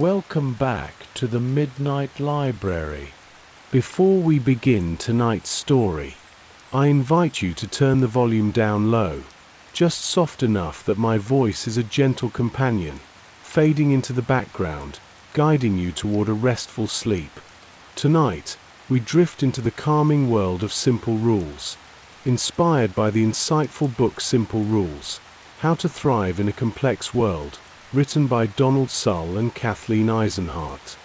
Welcome back to the Midnight Library. Before we begin tonight's story, I invite you to turn the volume down low, just soft enough that my voice is a gentle companion, fading into the background, guiding you toward a restful sleep. Tonight, we drift into the calming world of simple rules, inspired by the insightful book Simple Rules: How to Thrive in a Complex World, written by Sull and Kathleen Eisenhardt.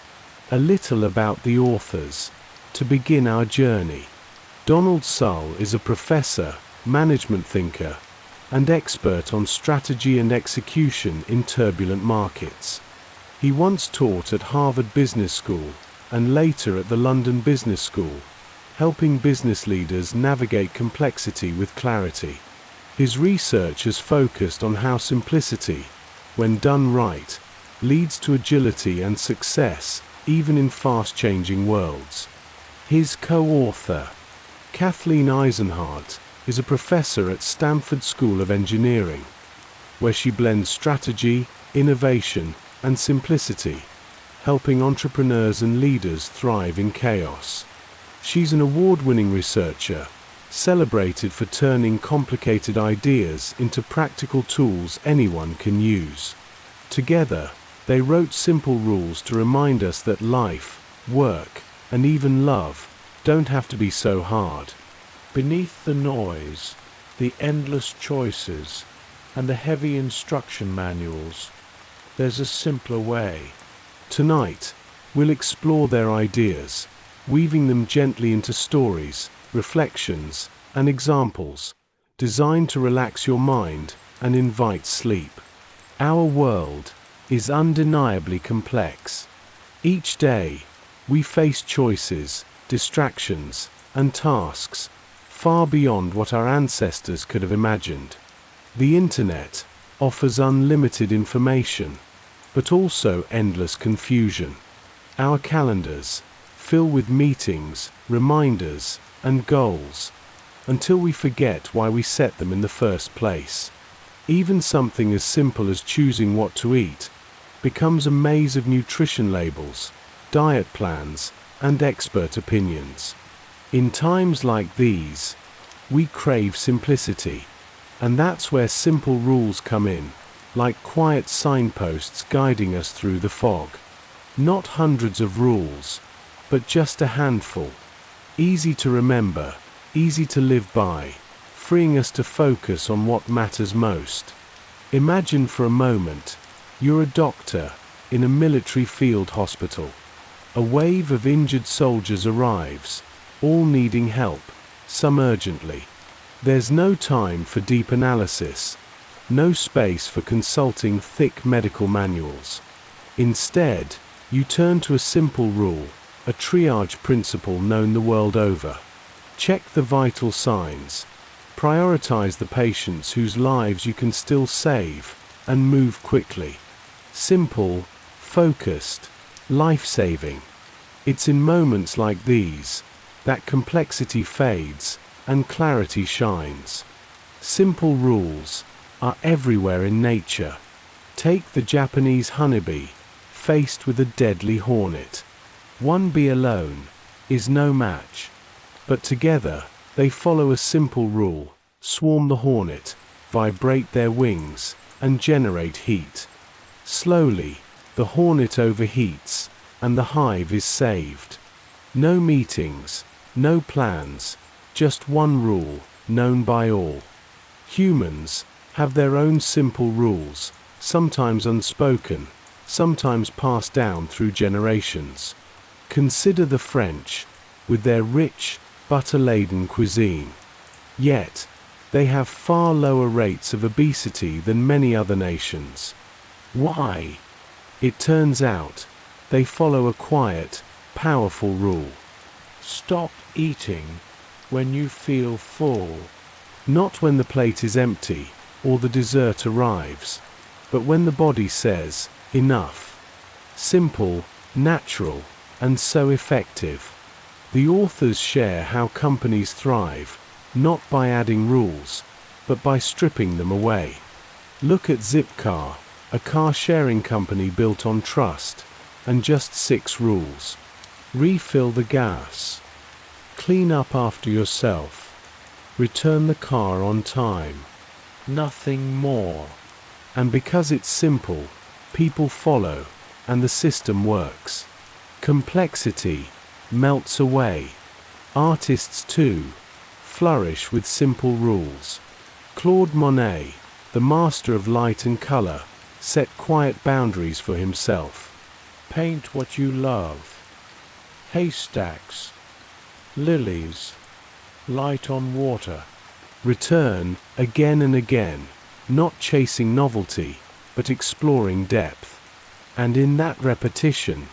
A little about the authors. To begin our journey, Sull is a professor, management thinker, and expert on strategy and execution in turbulent markets. He once taught at Harvard Business School and later at the London Business School, helping business leaders navigate complexity with clarity. His research has focused on how simplicity, when done right, leads to agility and success, even in fast-changing worlds. His co-author, Kathleen Eisenhardt, is a professor at Stanford School of Engineering, where she blends strategy, innovation, and simplicity, helping entrepreneurs and leaders thrive in chaos. She's an award-winning researcher, celebrated for turning complicated ideas into practical tools anyone can use. Together, they wrote Simple Rules to remind us that life, work, and even love don't have to be so hard. Beneath the noise, the endless choices, and the heavy instruction manuals, there's a simpler way. Tonight, we'll explore their ideas, weaving them gently into stories, reflections, and examples, designed to relax your mind and invite sleep. Our world is undeniably complex. Each day, we face choices, distractions, and tasks far beyond what our ancestors could have imagined. The internet offers unlimited information, but also endless confusion. Our calendars fill with meetings, reminders, and goals, until we forget why we set them in the first place. Even something as simple as choosing what to eat becomes a maze of nutrition labels, diet plans, and expert opinions. In times like these, we crave simplicity, and that's where Simple Rules come in, like quiet signposts guiding us through the fog. Not hundreds of rules, but just a handful. Easy to remember, easy to live by, freeing us to focus on what matters most. Imagine for a moment, you're a doctor in a military field hospital. A wave of injured soldiers arrives, all needing help, some urgently. There's no time for deep analysis, no space for consulting thick medical manuals. Instead, you turn to a simple rule, a triage principle known the world over. Check the vital signs, prioritize the patients whose lives you can still save, and move quickly. Simple, focused, life-saving. It's in moments like these that complexity fades and clarity shines. Simple rules are everywhere in nature. Take the Japanese honeybee, faced with a deadly hornet. One bee alone is no match, but together they follow a simple rule: swarm the hornet, vibrate their wings, and generate heat. Slowly, the hornet overheats, and the hive is saved. No meetings, no plans, just one rule, known by all. Humans have their own simple rules, sometimes unspoken, sometimes passed down through generations. Consider the French, with their rich, butter-laden cuisine. Yet, they have far lower rates of obesity than many other nations. Why? It turns out, they follow a quiet, powerful rule. Stop eating when you feel full. Not when the plate is empty or the dessert arrives, but when the body says, enough. Simple, natural, and so effective. The authors share how companies thrive, not by adding rules, but by stripping them away. Look at Zipcar, a car-sharing company built on trust, and just 6 rules. Refill the gas. Clean up after yourself. Return the car on time. Nothing more. And because it's simple, people follow, and the system works. Complexity melts away. Artists too flourish with simple rules. Claude Monet, the master of light and color, set quiet boundaries for himself. Paint what you love. Haystacks, lilies, light on water. Return again and again, not chasing novelty, but exploring depth. And in that repetition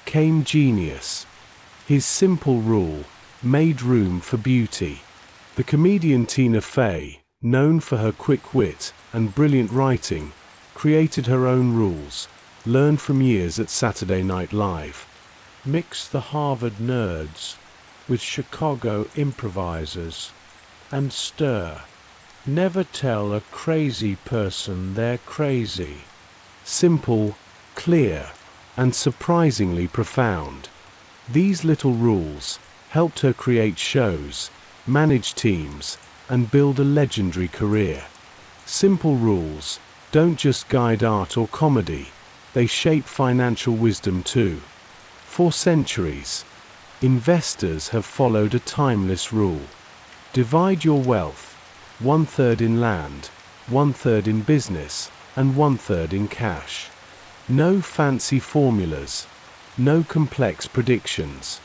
came genius. His simple rule made room for beauty. The comedian Tina Fey, known for her quick wit and brilliant writing, created her own rules, learned from years at Saturday Night Live. Mix the Harvard nerds with Chicago improvisers and stir. Never tell a crazy person they're crazy. Simple, clear, and surprisingly profound. These little rules helped her create shows, manage teams, and build a legendary career. Simple rules don't just guide art or comedy, they shape financial wisdom too. For centuries, investors have followed a timeless rule. Divide your wealth, 1/3 in land, 1/3 in business, and 1/3 in cash. No fancy formulas, no complex predictions,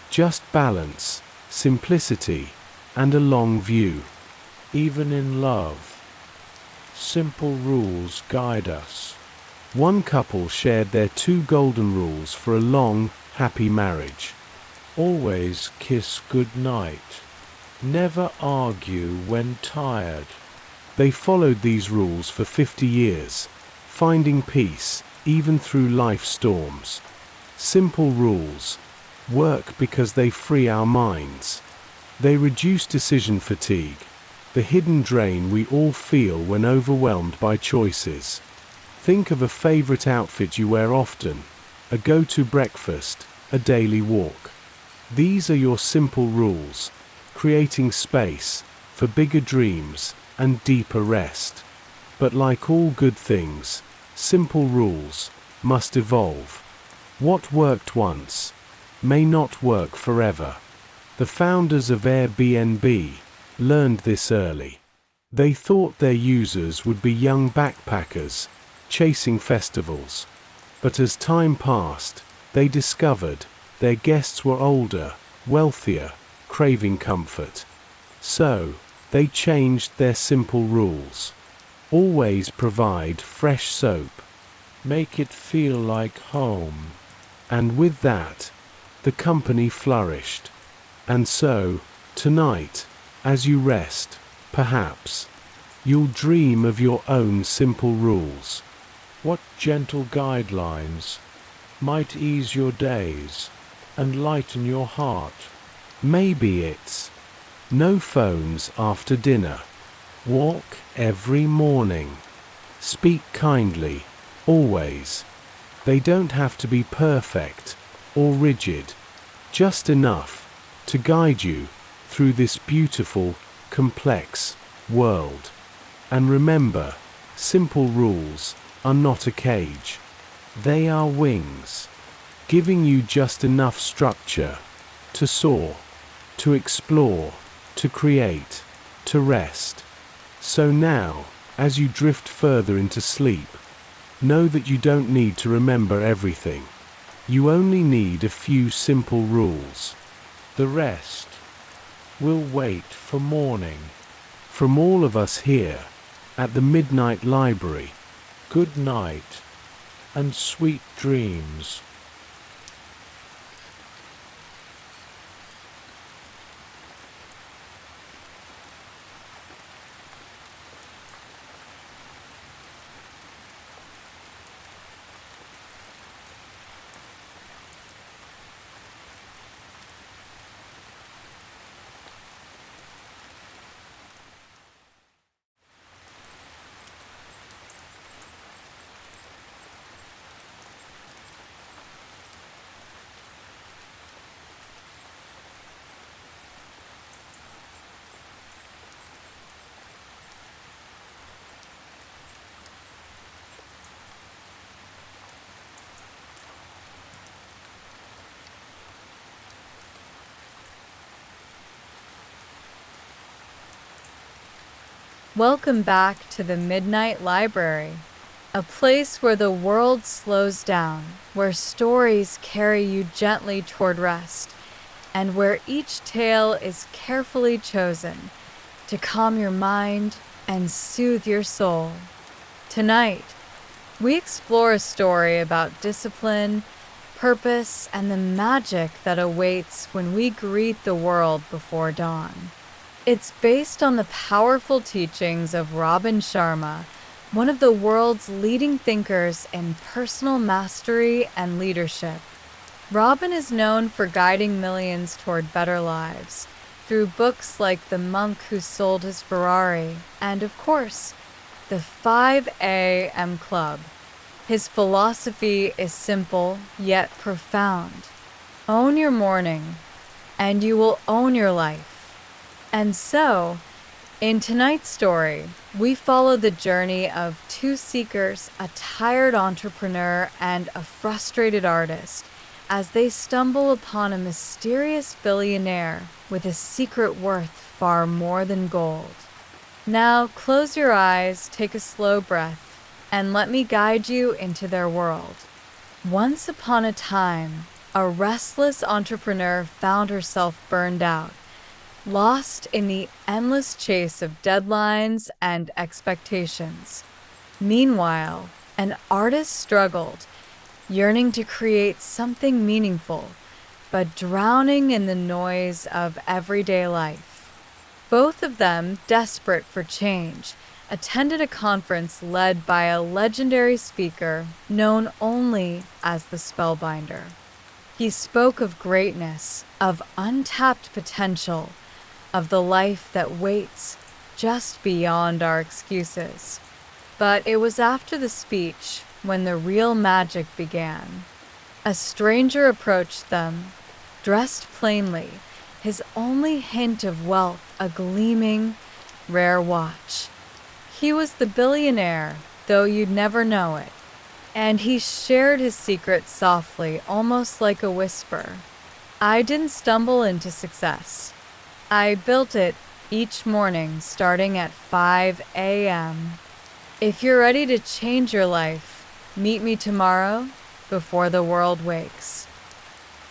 just balance, simplicity, and a long view. Even in love, simple rules guide us. One couple shared their 2 golden rules for a long, happy marriage. Always kiss goodnight. Never argue when tired. They followed these rules for 50 years, finding peace even through life storms. Simple rules work because they free our minds. They reduce decision fatigue, the hidden drain we all feel when overwhelmed by choices. Think of a favorite outfit you wear often, a go-to breakfast, a daily walk. These are your simple rules, creating space for bigger dreams and deeper rest. But like all good things, simple rules must evolve. What worked once may not work forever. The founders of Airbnb learned this early. They thought their users would be young backpackers, chasing festivals. But as time passed, they discovered their guests were older, wealthier, craving comfort. So, they changed their simple rules. Always provide fresh soap. Make it feel like home. And with that, the company flourished. And so, tonight, as you rest, perhaps, you'll dream of your own simple rules. What gentle guidelines might ease your days and lighten your heart? Maybe it's no phones after dinner. Walk every morning. Speak kindly, always. They don't have to be perfect or rigid, just enough to guide you through this beautiful, complex world. And remember, simple rules are not a cage. They are wings, giving you just enough structure to soar, to explore, to create, to rest. So now, as you drift further into sleep, know that you don't need to remember everything. You only need a few simple rules. The rest will wait for morning. From all of us here at the Midnight Library, good night and sweet dreams. Welcome back to the Midnight Library, a place where the world slows down, where stories carry you gently toward rest, and where each tale is carefully chosen to calm your mind and soothe your soul. Tonight, we explore a story about discipline, purpose, and the magic that awaits when we greet the world before dawn. It's based on the powerful teachings of Robin Sharma, one of the world's leading thinkers in personal mastery and leadership. Robin is known for guiding millions toward better lives through books like The Monk Who Sold His Ferrari and, of course, the 5 a.m. Club. His philosophy is simple yet profound. Own your morning, and you will own your life. And so, in tonight's story, we follow the journey of two seekers, a tired entrepreneur and a frustrated artist, as they stumble upon a mysterious billionaire with a secret worth far more than gold. Now, close your eyes, take a slow breath, and let me guide you into their world. Once upon a time, a restless entrepreneur found herself burned out, lost in the endless chase of deadlines and expectations. Meanwhile, an artist struggled, yearning to create something meaningful, but drowning in the noise of everyday life. Both of them, desperate for change, attended a conference led by a legendary speaker known only as the Spellbinder. He spoke of greatness, of untapped potential, of the life that waits just beyond our excuses. But it was after the speech when the real magic began. A stranger approached them, dressed plainly, his only hint of wealth a gleaming, rare watch. He was the billionaire, though you'd never know it, and he shared his secret softly, almost like a whisper. I didn't stumble into success. I built it each morning starting at 5 a.m. If you're ready to change your life, meet me tomorrow before the world wakes.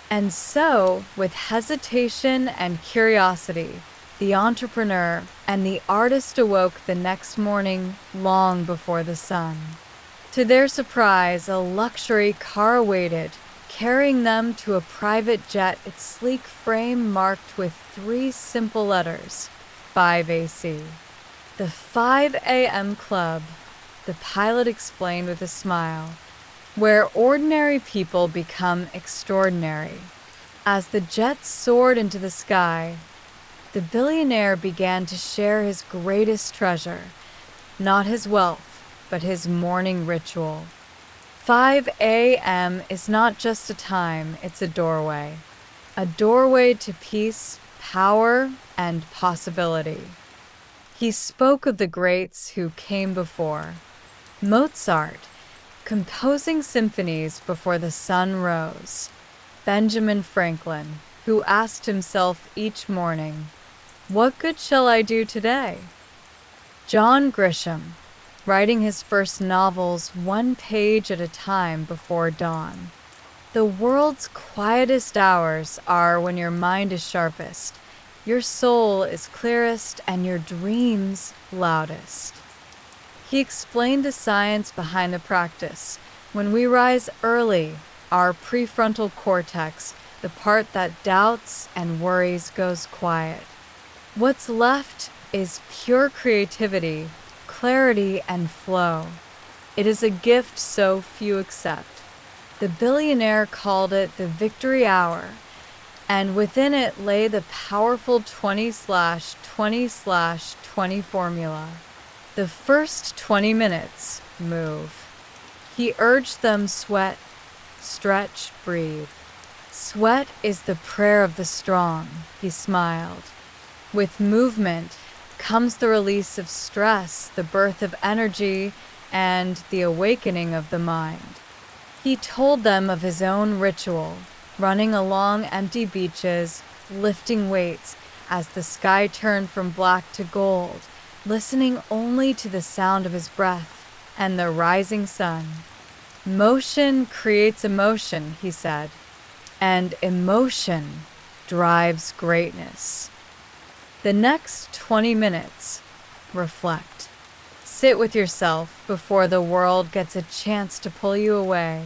And so, with hesitation and curiosity, the entrepreneur and the artist awoke the next morning long before the sun. To their surprise, a luxury car awaited, carrying them to a private jet, its sleek frame marked with 3 simple letters, 5AC. The 5 a.m. Club, the pilot explained with a smile, where ordinary people become extraordinary. As the jet soared into the sky, the billionaire began to share his greatest treasure, not his wealth, but his morning ritual. 5 a.m. is not just a time, it's a doorway. A doorway to peace, power, and possibility. He spoke of the greats who came before. Mozart, composing symphonies before the sun rose. Benjamin Franklin, who asked himself each morning, "What good shall I do today?" John Grisham, writing his first novels 1 page at a time before dawn. The world's quietest hours are when your mind is sharpest, your soul is clearest, and your dreams loudest. He explained the science behind the practice. When we rise early, our prefrontal cortex, the part that doubts and worries, goes quiet. What's left is pure creativity, clarity, and flow. It is a gift so few accept. The billionaire called it the victory hour, and within it lay the powerful 20/20/20 formula. The first 20 minutes, move. He urged them sweat, stretch, breathe. Sweat is the prayer of the strong, he smiled. With movement comes the release of stress, the birth of energy, and the awakening of the mind. He told them of his own ritual, running along empty beaches, lifting weights as the sky turned from black to gold, listening only to the sound of his breath and the rising sun. Motion creates emotion, he said, and emotion drives greatness. The next 20 minutes, reflect. Sit with yourself before the world gets a chance to pull you away.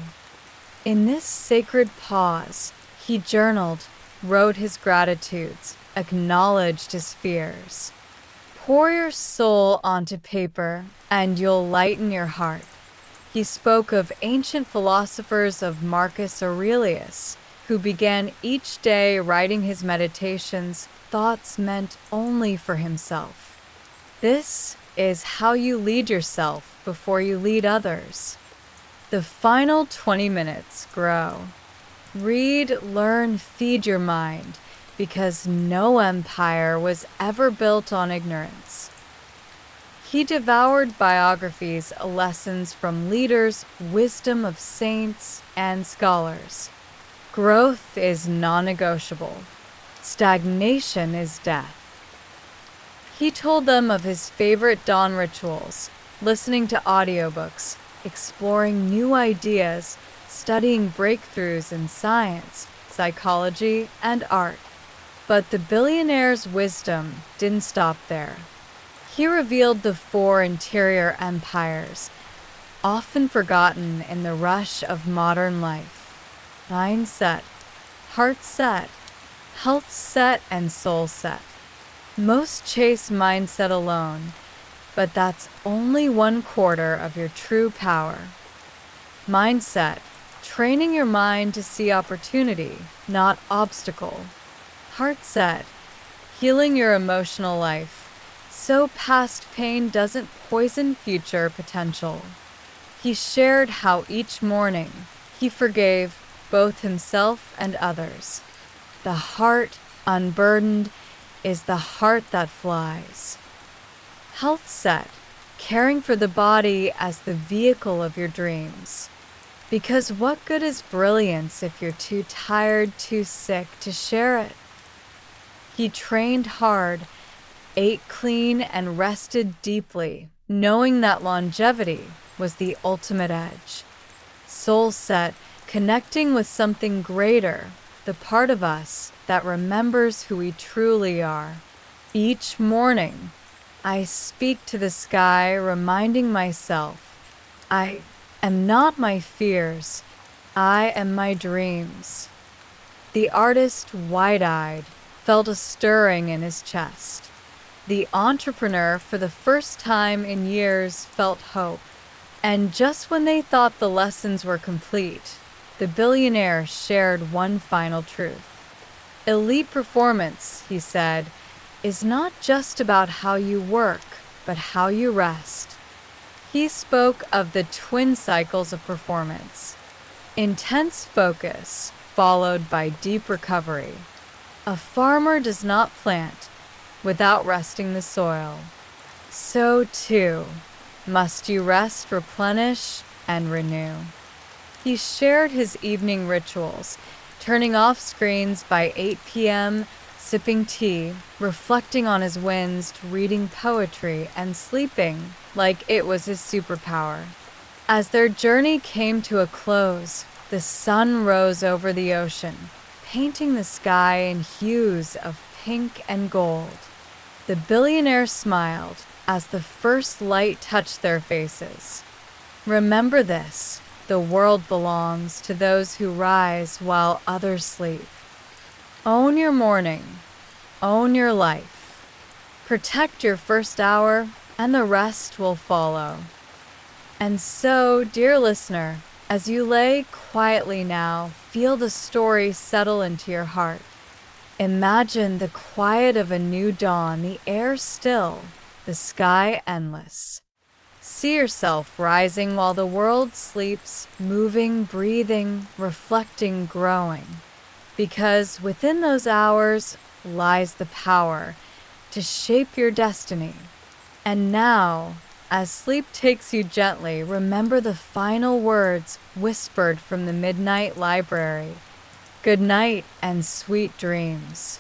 In this sacred pause, he journaled, wrote his gratitudes, acknowledged his fears. Pour your soul onto paper, and you'll lighten your heart. He spoke of ancient philosophers of Marcus Aurelius, who began each day writing his meditations, thoughts meant only for himself. This is how you lead yourself before you lead others. The final 20 minutes grow. Read, learn, feed your mind, because no empire was ever built on ignorance. He devoured biographies, lessons from leaders, wisdom of saints and scholars. Growth is non-negotiable. Stagnation is death. He told them of his favorite dawn rituals, listening to audiobooks, exploring new ideas, studying breakthroughs in science, psychology, and art. But the billionaire's wisdom didn't stop there. He revealed the 4 interior empires, often forgotten in the rush of modern life: mindset, heart set, health set, and soul set. Most chase mindset alone, but that's only 1/4 of your true power. Mindset, training your mind to see opportunity, not obstacle. Heart set, healing your emotional life, so past pain doesn't poison future potential. He shared how each morning he forgave both himself and others. The heart unburdened is the heart that flies. Health set, caring for the body as the vehicle of your dreams. Because what good is brilliance if you're too tired, too sick to share it? He trained hard, ate clean, and rested deeply, knowing that longevity was the ultimate edge. Soul set, connecting with something greater, the part of us that remembers who we truly are. Each morning, I speak to the sky, reminding myself, I am not my fears, I am my dreams. The artist, wide-eyed, felt a stirring in his chest. The entrepreneur, for the first time in years, felt hope. And just when they thought the lessons were complete, the billionaire shared one final truth. Elite performance, he said, is not just about how you work, but how you rest. He spoke of the twin cycles of performance: intense focus, followed by deep recovery. A farmer does not plant without resting the soil. So too must you rest, replenish, and renew. He shared his evening rituals, turning off screens by 8 p.m., sipping tea, reflecting on his wins, reading poetry, and sleeping like it was his superpower. As their journey came to a close, the sun rose over the ocean, painting the sky in hues of pink and gold. The billionaire smiled as the first light touched their faces. Remember this: the world belongs to those who rise while others sleep. Own your morning. Own your life. Protect your first hour, and the rest will follow. And so, dear listener, as you lay quietly now, feel the story settle into your heart. Imagine the quiet of a new dawn, the air still, the sky endless. See yourself rising while the world sleeps, moving, breathing, reflecting, growing. Because within those hours lies the power to shape your destiny. And now, as sleep takes you gently, remember the final words whispered from the midnight library. Good night and sweet dreams.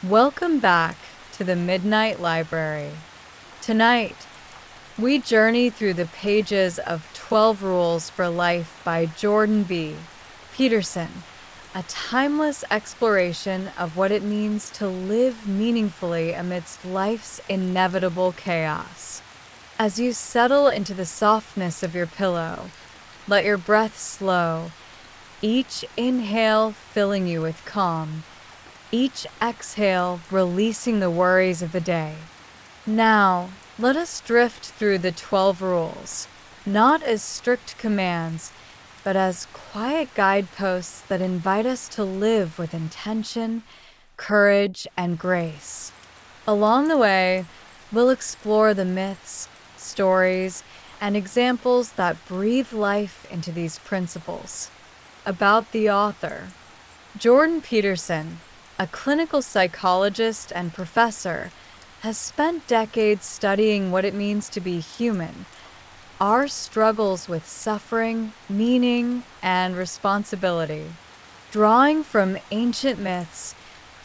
Welcome back to the Midnight Library. Tonight, we journey through the pages of 12 Rules for Life by Jordan B. Peterson, a timeless exploration of what it means to live meaningfully amidst life's inevitable chaos. As you settle into the softness of your pillow, let your breath slow, each inhale filling you with calm, each exhale releasing the worries of the day. Now, let us drift through the 12 rules, not as strict commands, but as quiet guideposts that invite us to live with intention, courage, and grace. Along the way, we'll explore the myths, stories, and examples that breathe life into these principles. About the author, Jordan Peterson, a clinical psychologist and professor, has spent decades studying what it means to be human, our struggles with suffering, meaning, and responsibility. Drawing from ancient myths,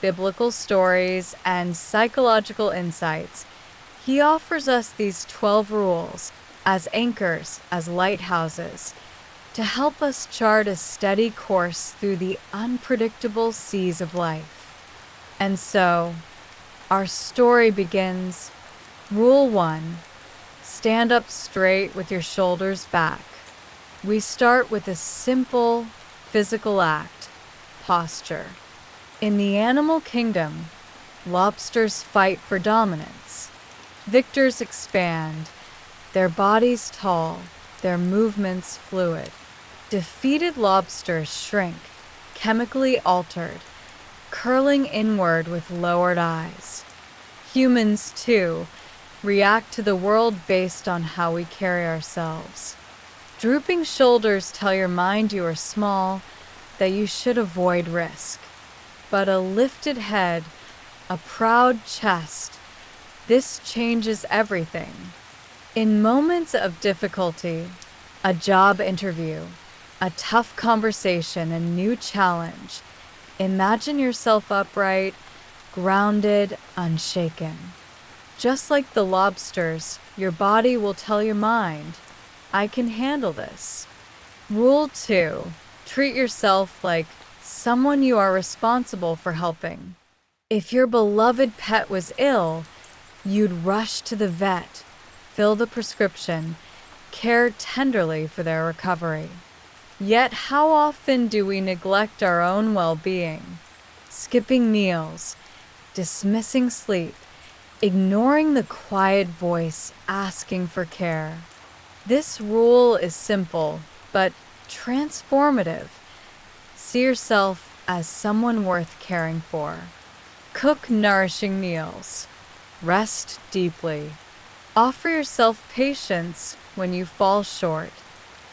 biblical stories, and psychological insights, he offers us these 12 rules as anchors, as lighthouses, to help us chart a steady course through the unpredictable seas of life. And so, our story begins. Rule 1. Stand up straight with your shoulders back. We start with a simple physical act, posture. In the animal kingdom, lobsters fight for dominance. Victors expand, their bodies tall, their movements fluid. Defeated lobsters shrink, chemically altered, curling inward with lowered eyes. Humans, too, react to the world based on how we carry ourselves. Drooping shoulders tell your mind you are small, that you should avoid risk. But a lifted head, a proud chest, this changes everything. In moments of difficulty, a job interview, a tough conversation, a new challenge, imagine yourself upright, grounded, unshaken. Just like the lobsters, your body will tell your mind, I can handle this. Rule 2. Treat yourself like someone you are responsible for helping. If your beloved pet was ill, you'd rush to the vet, fill the prescription, care tenderly for their recovery. Yet how often do we neglect our own well-being, skipping meals, dismissing sleep, ignoring the quiet voice asking for care? This rule is simple, but transformative. See yourself as someone worth caring for. Cook nourishing meals. Rest deeply. Offer yourself patience when you fall short.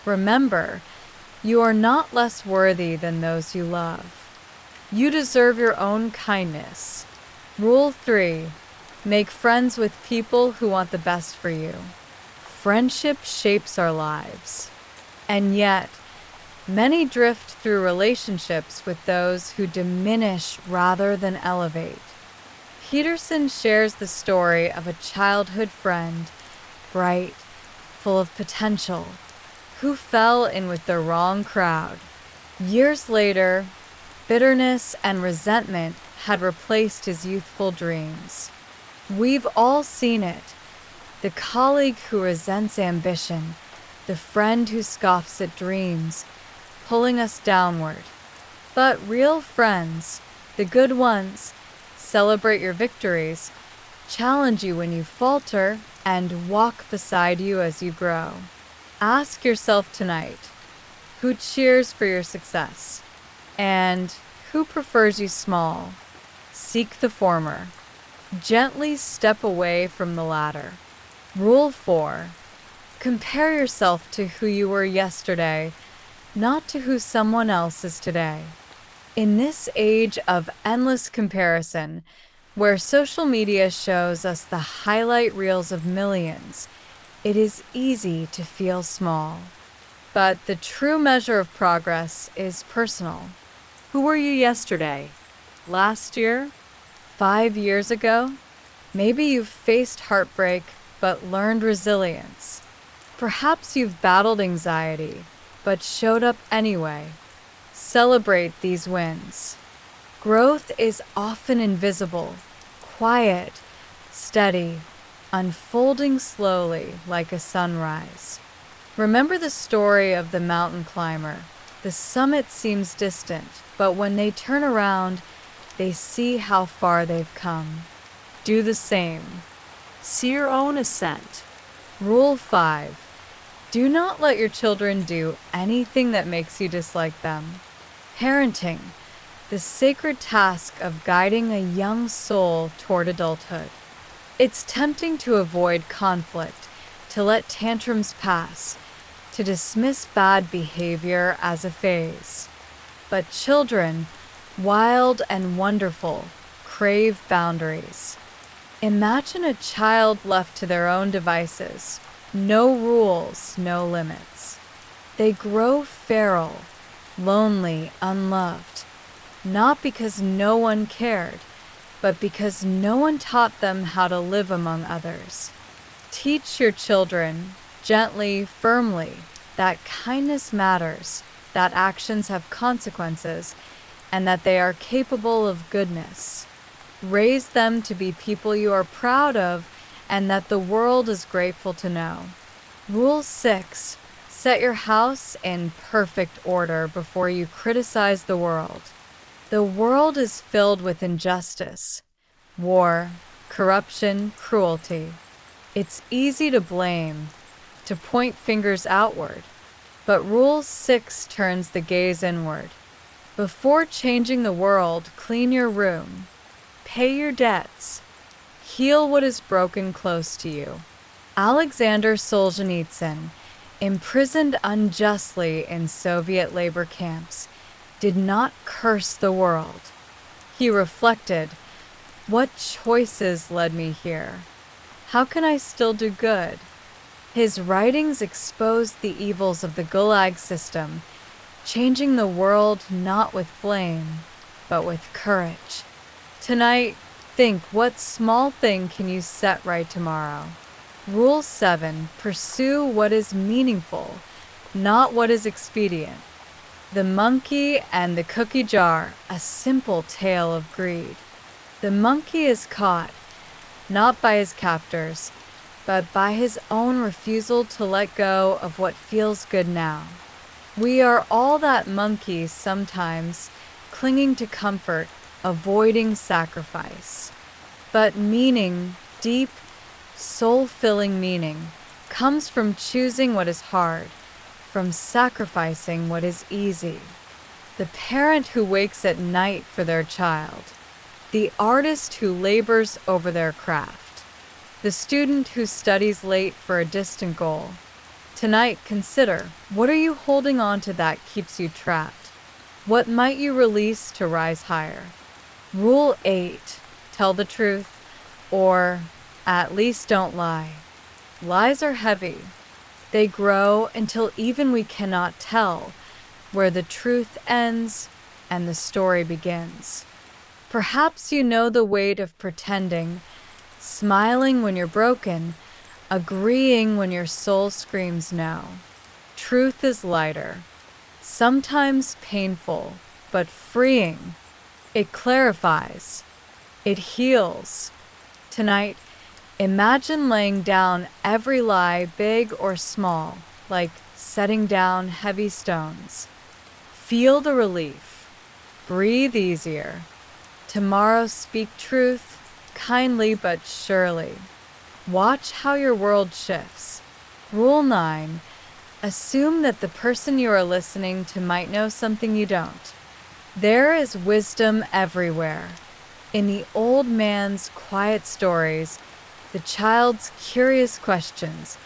Remember, you are not less worthy than those you love. You deserve your own kindness. Rule 3. Make friends with people who want the best for you. Friendship shapes our lives. And yet, many drift through relationships with those who diminish rather than elevate. Peterson shares the story of a childhood friend, bright, full of potential, who fell in with the wrong crowd. Years later, bitterness and resentment had replaced his youthful dreams. We've all seen it. The colleague who resents ambition, the friend who scoffs at dreams, pulling us downward. But real friends, the good ones, celebrate your victories, challenge you when you falter, and walk beside you as you grow. Ask yourself tonight, who cheers for your success? And who prefers you small? Seek the former. Gently step away from the latter. Rule 4. Compare yourself to who you were yesterday, not to who someone else is today. In this age of endless comparison, where social media shows us the highlight reels of millions, it is easy to feel small. But the true measure of progress is personal. Who were you yesterday? Last year? 5 years ago, maybe you've faced heartbreak but learned resilience. Perhaps you've battled anxiety but showed up anyway. Celebrate these wins. Growth is often invisible, quiet, steady, unfolding slowly like a sunrise. Remember the story of the mountain climber. The summit seems distant, but when they turn around, they see how far they've come. Do the same. See your own ascent. Rule 5. Do not let your children do anything that makes you dislike them. Parenting, the sacred task of guiding a young soul toward adulthood. It's tempting to avoid conflict, to let tantrums pass, to dismiss bad behavior as a phase. But children, wild and wonderful, crave boundaries. Imagine a child left to their own devices. No rules, no limits. They grow feral, lonely, unloved, not because no one cared, but because no one taught them how to live among others. Teach your children, gently, firmly, that kindness matters, that actions have consequences, and that they are capable of goodness. Raise them to be people you are proud of and that the world is grateful to know. Rule 6. Set your house in perfect order before you criticize the world. The world is filled with injustice, war, corruption, cruelty. It's easy to blame, to point fingers outward, but Rule 6 turns the gaze inward. Before changing the world, clean your room, pay your debts, heal what is broken close to you. Alexander Solzhenitsyn, imprisoned unjustly in Soviet labor camps, did not curse the world. He reflected, what choices led me here? How can I still do good? His writings exposed the evils of the Gulag system, changing the world not with flame, but with courage. Tonight, think, what small thing can you set right tomorrow? Rule 7. Pursue what is meaningful, not what is expedient. The monkey and the cookie jar, a simple tale of greed. The monkey is caught, not by his captors, but by his own refusal to let go of what feels good now. We are all that monkey sometimes, clinging to comfort, avoiding sacrifice. But meaning, deep, soul-filling meaning, comes from choosing what is hard, from sacrificing what is easy. The parent who wakes at night for their child, the artist who labors over their craft, the student who studies late for a distant goal. Tonight, consider, what are you holding on to that keeps you trapped? What might you release to rise higher? Rule 8. Tell the truth, or at least don't lie. Lies are heavy. They grow until even we cannot tell where the truth ends and the story begins. Perhaps you know the weight of pretending, smiling when you're broken, agreeing when your soul screams no. Truth is lighter, sometimes painful, but freeing. It clarifies. It heals. Tonight, imagine laying down every lie, big or small, like setting down heavy stones. Feel the relief. Breathe easier. Tomorrow speak truth, kindly but surely. Watch how your world shifts. Rule 9. Assume that the person you are listening to might know something you don't. There is wisdom everywhere. In the old man's quiet stories, the child's curious questions,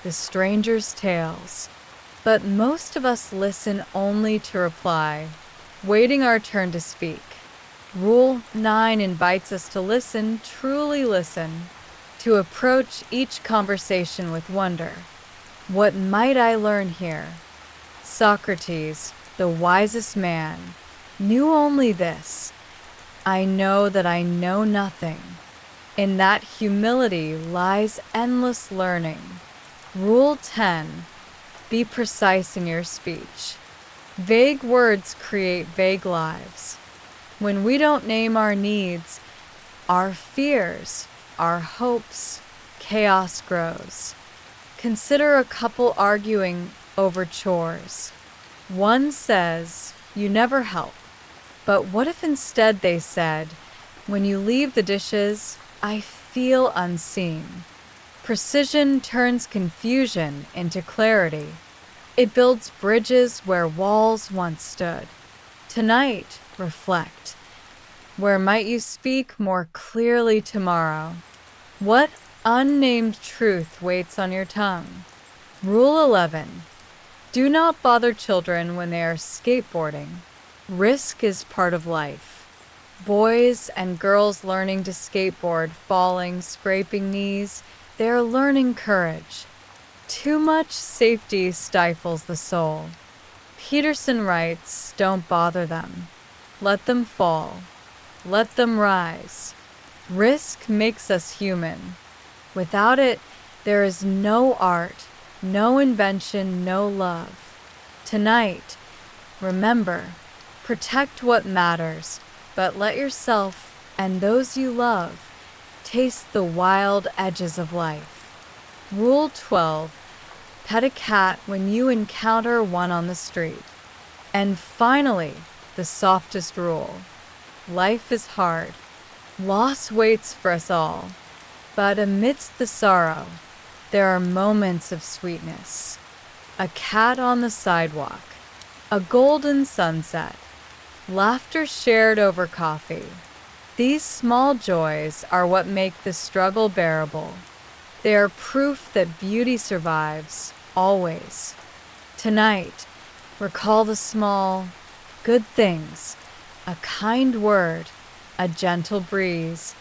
the stranger's tales. But most of us listen only to reply, waiting our turn to speak. Rule 9 invites us to listen, truly listen, to approach each conversation with wonder. What might I learn here? Socrates, the wisest man, knew only this: I know that I know nothing. In that humility lies endless learning. Rule 10. Be precise in your speech. Vague words create vague lives. When we don't name our needs, our fears, our hopes, chaos grows. Consider a couple arguing over chores. One says, "You never help." But what if instead they said, "When you leave the dishes, I feel unseen"? Precision turns confusion into clarity. It builds bridges where walls once stood. Tonight, reflect. Where might you speak more clearly tomorrow? What unnamed truth waits on your tongue? Rule 11. Do not bother children when they are skateboarding. Risk is part of life. Boys and girls learning to skateboard, falling, scraping knees, they are learning courage. Too much safety stifles the soul. Peterson writes, "Don't bother them. Let them fall. Let them rise." Risk makes us human. Without it, there is no art, no invention, no love. Tonight, remember, protect what matters, but let yourself and those you love taste the wild edges of life. Rule 12. Pet a cat when you encounter one on the street. And finally, the softest rule. Life is hard. Loss waits for us all. But amidst the sorrow, there are moments of sweetness. A cat on the sidewalk. A golden sunset. Laughter shared over coffee. These small joys are what make the struggle bearable. They are proof that beauty survives, always. Tonight, recall the small, good things, a kind word, a gentle breeze,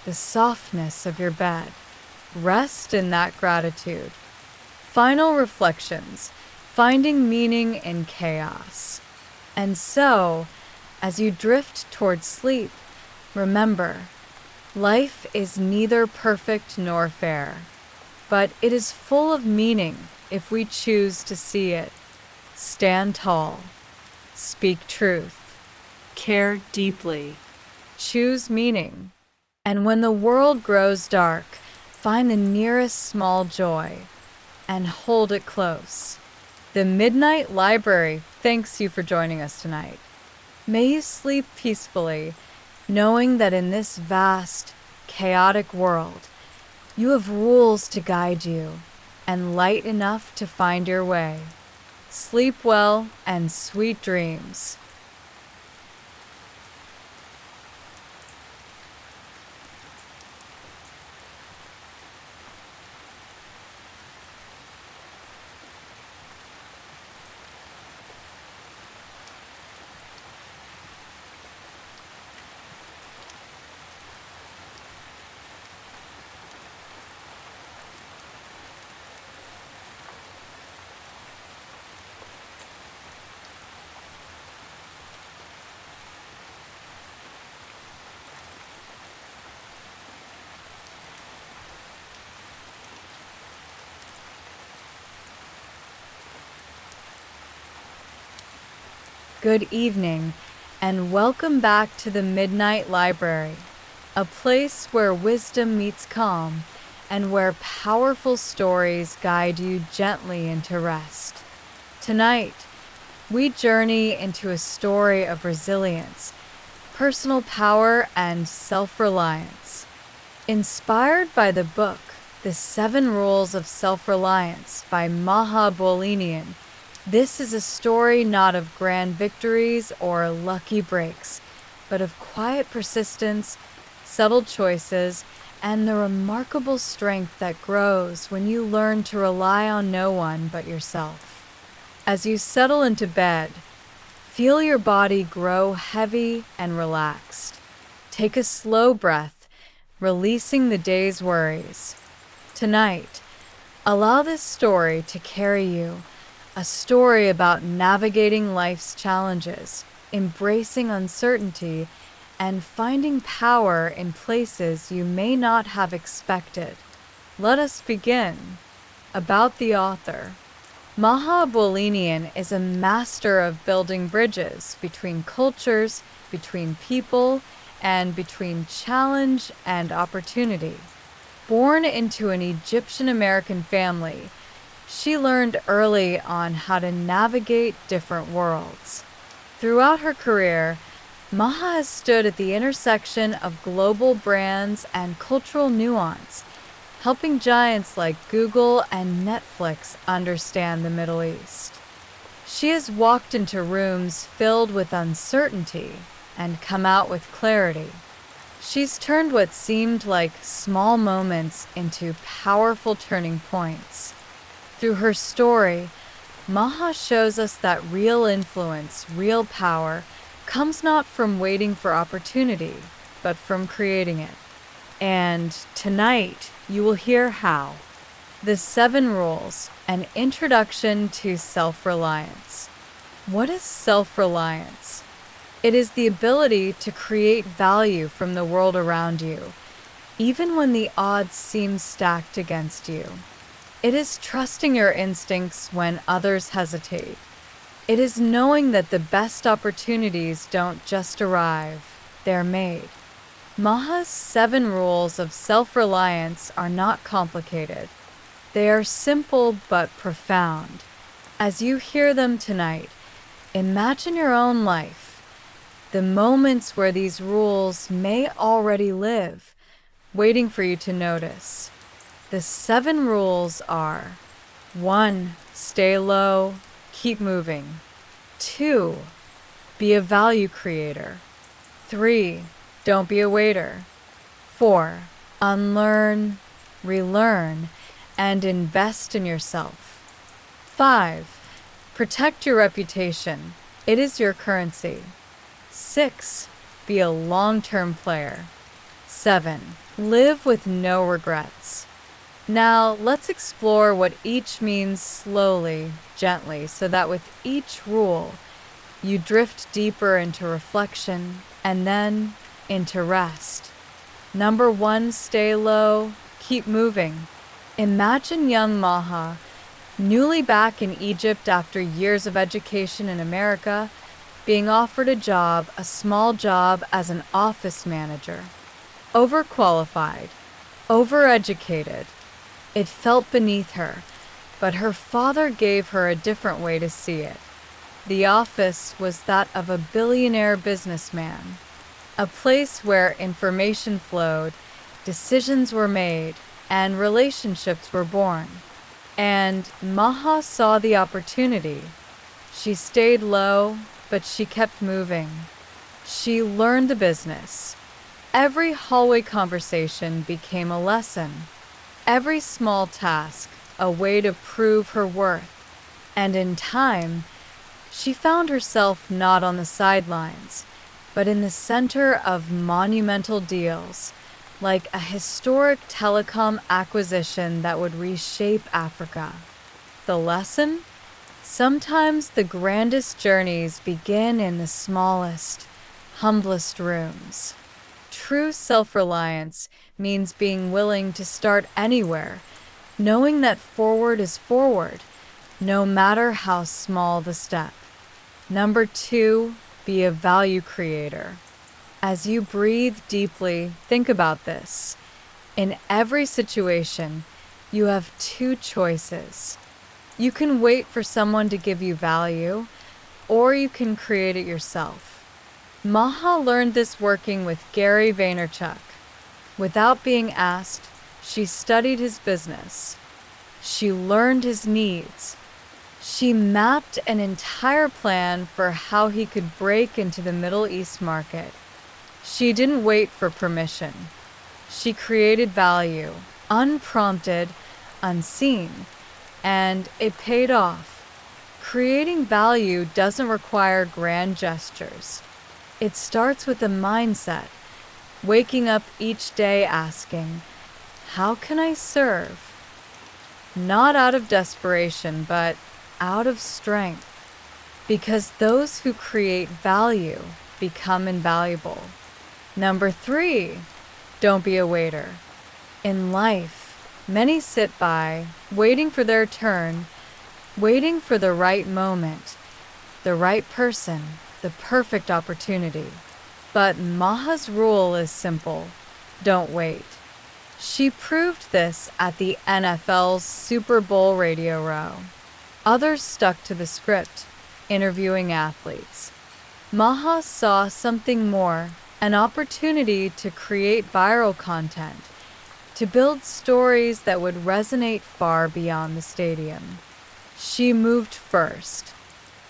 the softness of your bed. Rest in that gratitude. Final reflections, finding meaning in chaos. And so, as you drift toward sleep, remember, life is neither perfect nor fair, but it is full of meaning if we choose to see it. Stand tall. Speak truth. Care deeply. Choose meaning. And when the world grows dark, find the nearest small joy and hold it close. The Midnight Library thanks you for joining us tonight. May you sleep peacefully, knowing that in this vast, chaotic world, you have rules to guide you and light enough to find your way. Sleep well and sweet dreams. Good evening, and welcome back to the Midnight Library, a place where wisdom meets calm and where powerful stories guide you gently into rest. Tonight, we journey into a story of resilience, personal power, and self-reliance. Inspired by the book, The 7 Rules of Self-Reliance by Maha Bolinian, this is a story not of grand victories or lucky breaks, but of quiet persistence, subtle choices, and the remarkable strength that grows when you learn to rely on no one but yourself. As you settle into bed, feel your body grow heavy and relaxed. Take a slow breath, releasing the day's worries. Tonight, allow this story to carry you. A story about navigating life's challenges, embracing uncertainty, and finding power in places you may not have expected. Let us begin. About the author. Maha Bolinian is a master of building bridges between cultures, between people, and between challenge and opportunity. Born into an Egyptian-American family, she learned early on how to navigate different worlds. Throughout her career, Maha has stood at the intersection of global brands and cultural nuance, helping giants like Google and Netflix understand the Middle East. She has walked into rooms filled with uncertainty and come out with clarity. She's turned what seemed like small moments into powerful turning points. Through her story, Maha shows us that real influence, real power, comes not from waiting for opportunity, but from creating it. And tonight, you will hear how. The 7 Rules, an introduction to self-reliance. What is self-reliance? It is the ability to create value from the world around you, even when the odds seem stacked against you. It is trusting your instincts when others hesitate. It is knowing that the best opportunities don't just arrive, they're made. Maha's 7 rules of self-reliance are not complicated. They are simple but profound. As you hear them tonight, imagine your own life, the moments where these rules may already live, waiting for you to notice. The 7 rules are: 1. Stay low, keep moving. 2. Be a value creator. 3. Don't be a waiter. 4. Unlearn, relearn, and invest in yourself. 5. Protect your reputation. It is your currency. 6. Be a long-term player. 7. Live with no regrets. Now, let's explore what each means slowly, gently, so that with each rule, you drift deeper into reflection and then into rest. Number 1, stay low, keep moving. Imagine young Maha, newly back in Egypt after years of education in America, being offered a small job as an office manager. Overqualified, overeducated. It felt beneath her, but her father gave her a different way to see it. The office was that of a billionaire businessman, a place where information flowed, decisions were made, and relationships were born. And Maha saw the opportunity. She stayed low, but she kept moving. She learned the business. Every hallway conversation became a lesson. Every small task, a way to prove her worth. And in time, she found herself not on the sidelines, but in the center of monumental deals, like a historic telecom acquisition that would reshape Africa. The lesson? Sometimes the grandest journeys begin in the smallest, humblest rooms. True self-reliance means being willing to start anywhere, knowing that forward is forward, no matter how small the step. Number 2, be a value creator. As you breathe deeply, think about this. In every situation, you have 2 choices. You can wait for someone to give you value, or you can create it yourself. Maha learned this working with Gary Vaynerchuk. Without being asked, she studied his business. She learned his needs. She mapped an entire plan for how he could break into the Middle East market. She didn't wait for permission. She created value, unprompted, unseen, and it paid off. Creating value doesn't require grand gestures. It starts with a mindset, waking up each day asking, how can I serve? Not out of desperation, but out of strength. Because those who create value become invaluable. Number 3, don't be a waiter. In life, many sit by, waiting for their turn, waiting for the right moment, the right person, the perfect opportunity. But Maha's rule is simple: don't wait. She proved this at the NFL's Super Bowl radio row. Others stuck to the script, interviewing athletes. Maha saw something more, an opportunity to create viral content, to build stories that would resonate far beyond the stadium. She moved first,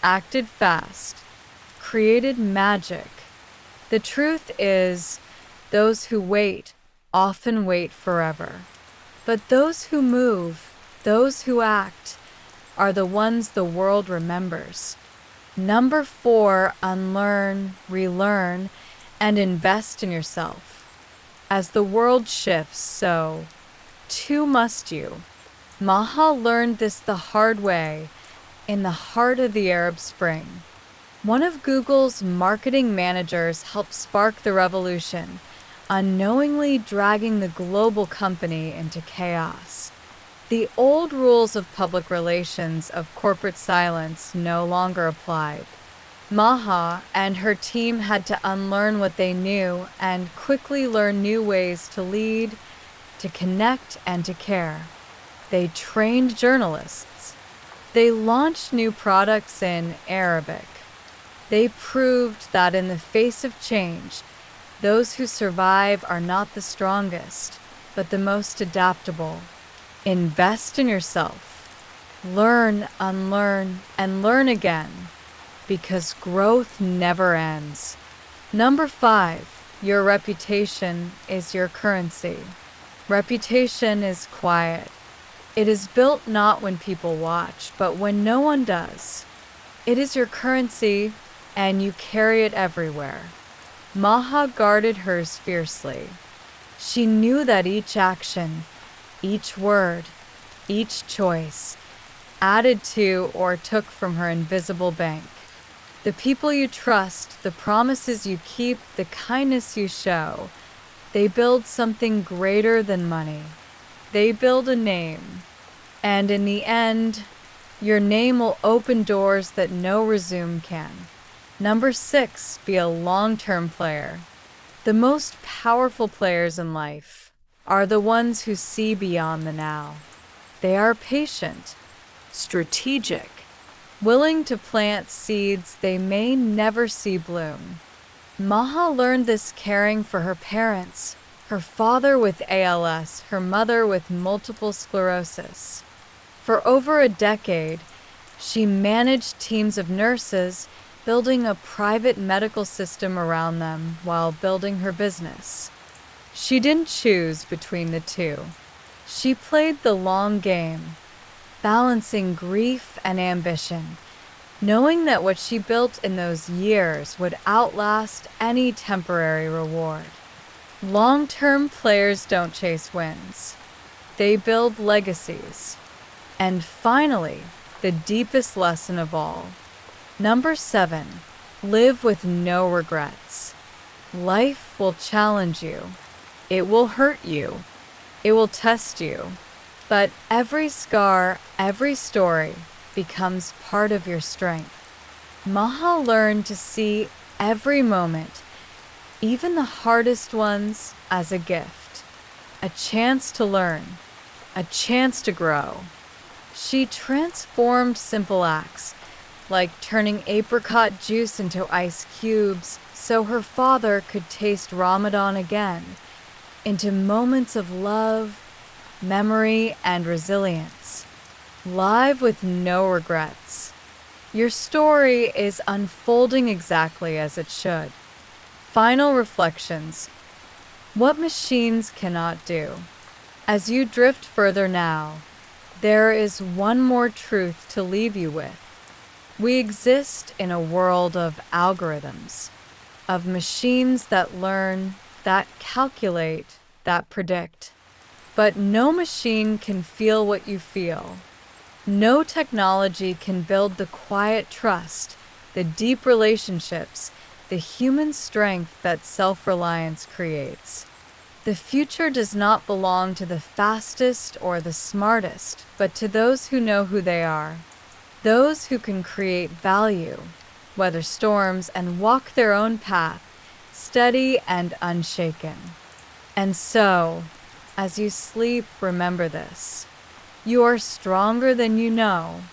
acted fast, created magic. The truth is, those who wait often wait forever. But those who move, those who act, are the ones the world remembers. Number 4, unlearn, relearn, and invest in yourself. As the world shifts, so too must you. Maha learned this the hard way, in the heart of the Arab Spring. One of Google's marketing managers helped spark the revolution, unknowingly dragging the global company into chaos. The old rules of public relations, of corporate silence, no longer applied. Maha and her team had to unlearn what they knew and quickly learn new ways to lead, to connect, and to care. They trained journalists. They launched new products in Arabic. They proved that in the face of change, those who survive are not the strongest, but the most adaptable. Invest in yourself. Learn, unlearn, and learn again, because growth never ends. Number 5, your reputation is your currency. Reputation is quiet. It is built not when people watch, but when no one does. It is your currency, and you carry it everywhere. Maha guarded hers fiercely. She knew that each action, each word, each choice, added to or took from her invisible bank. The people you trust, the promises you keep, the kindness you show, they build something greater than money. They build a name. And in the end, your name will open doors that no resume can. Number 6, be a long-term player. The most powerful players in life are the ones who see beyond the now. They are patient, strategic, willing to plant seeds they may never see bloom. Maha learned this caring for her parents, her father with ALS, her mother with multiple sclerosis. For over a decade, she managed teams of nurses, building a private medical system around them while building her business. She didn't choose between the two. She played the long game, balancing grief and ambition, knowing that what she built in those years would outlast any temporary reward. Long-term players don't chase wins. They build legacies. And finally, the deepest lesson of all. Number 7, live with no regrets. Life will challenge you. It will hurt you. It will test you. But every scar, every story becomes part of your strength. Maha learned to see every moment, even the hardest ones, as a gift. A chance to learn. A chance to grow. She transformed simple acts, like turning apricot juice into ice cubes so her father could taste Ramadan again, into moments of love, memory, and resilience. Live with no regrets. Your story is unfolding exactly as it should. Final reflections. What machines cannot do. As you drift further now, there is one more truth to leave you with. We exist in a world of algorithms, of machines that learn, that calculate, that predict. But no machine can feel what you feel. No technology can build the quiet trust, the deep relationships, the human strength that self-reliance creates. The future does not belong to the fastest or the smartest, but to those who know who they are, those who can create value, weather storms, and walk their own path, steady and unshaken. And so, as you sleep, remember this. You are stronger than you know.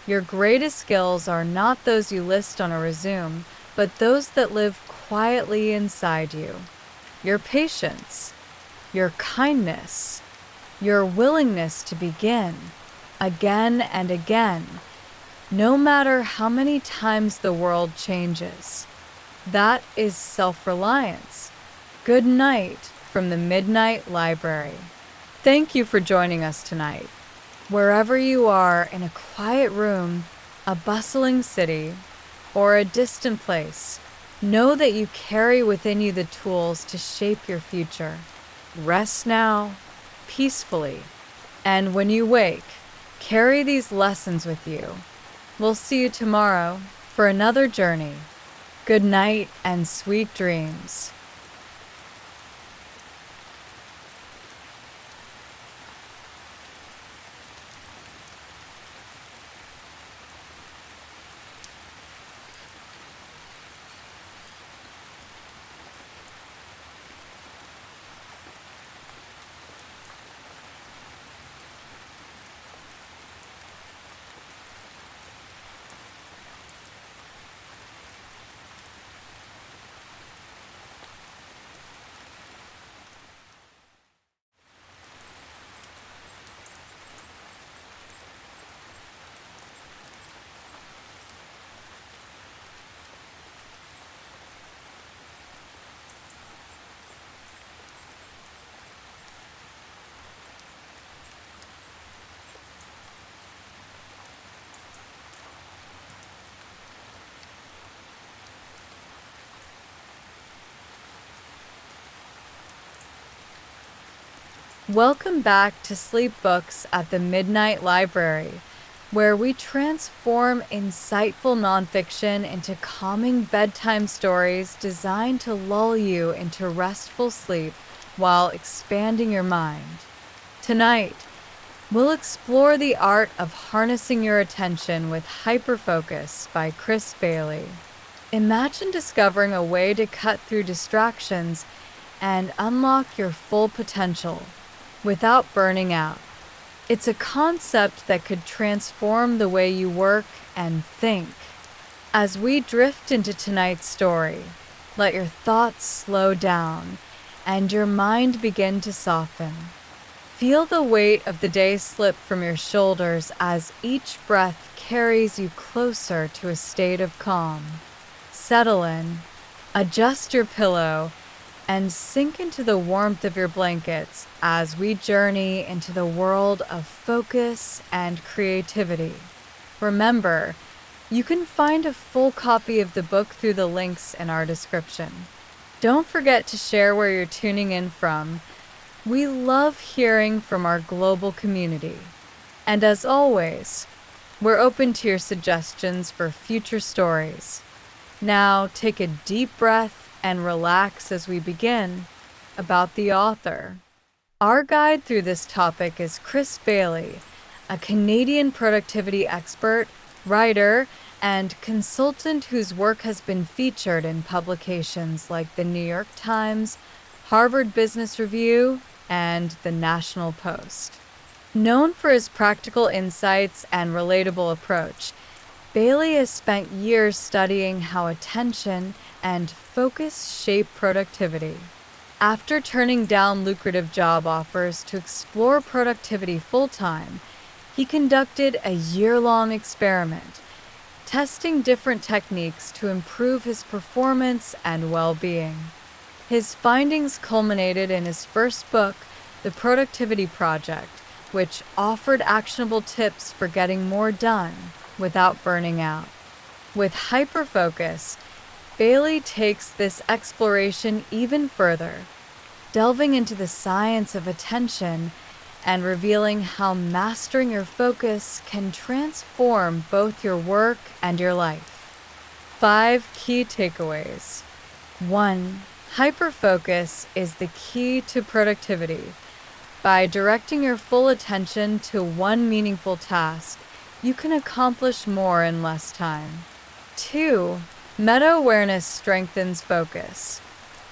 Your greatest skills are not those you list on a resume, but those that live quietly inside you. Your patience, your kindness, your willingness to begin again and again, no matter how many times the world changes. That is self-reliance. Good night from the Midnight Library. Thank you for joining us tonight. Wherever you are, in a quiet room, a bustling city, or a distant place, know that you carry within you the tools to shape your future. Rest now, peacefully, and when you wake, carry these lessons with you. We'll see you tomorrow for another journey. Good night and sweet dreams. Welcome back to Sleep Books at the Midnight Library, where we transform insightful nonfiction into calming bedtime stories designed to lull you into restful sleep while expanding your mind. Tonight, we'll explore the art of harnessing your attention with hyperfocus by Chris Bailey. Imagine discovering a way to cut through distractions and unlock your full potential without burning out. It's a concept that could transform the way you work and think. As we drift into tonight's story, let your thoughts slow down and your mind begin to soften. Feel the weight of the day slip from your shoulders as each breath carries you closer to a state of calm. Settle in, adjust your pillow, and sink into the warmth of your blankets as we journey into the world of focus and creativity. Remember, you can find a full copy of the book through the links in our description. Don't forget to share where you're tuning in from. We love hearing from our global community. And as always, we're open to your suggestions for future stories. Now take a deep breath and relax as we begin. About the author. Our guide through this topic is Chris Bailey, a Canadian productivity expert, writer, and consultant whose work has been featured in publications like the New York Times, Harvard Business Review, and the National Post. Known for his practical insights and relatable approach, Bailey has spent years studying how attention and focus shape productivity. After turning down lucrative job offers to explore productivity full-time, he conducted a year-long experiment, testing different techniques to improve his performance and well-being. His findings culminated in his first book, The Productivity Project, which offered actionable tips for getting more done without burning out. With hyperfocus, Bailey takes this exploration even further, delving into the science of attention and revealing how mastering your focus can transform both your work and your life. 5 key takeaways. 1. Hyperfocus is the key to productivity. By directing your full attention to one meaningful task, you can accomplish more in less time. 2. Meta-awareness strengthens focus.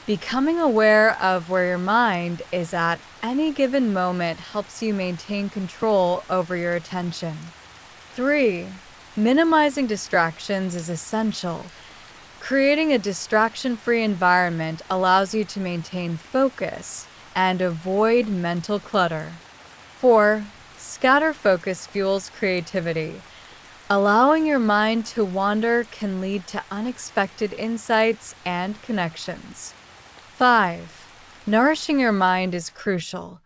Becoming aware of where your mind is at any given moment helps you maintain control over your attention. 3. Minimizing distractions is essential. Creating a distraction-free environment allows you to maintain focus and avoid mental clutter. 4. Scatter focus fuels creativity. Allowing your mind to wander can lead to unexpected insights and connections. 5. Nourishing your mind is crucial.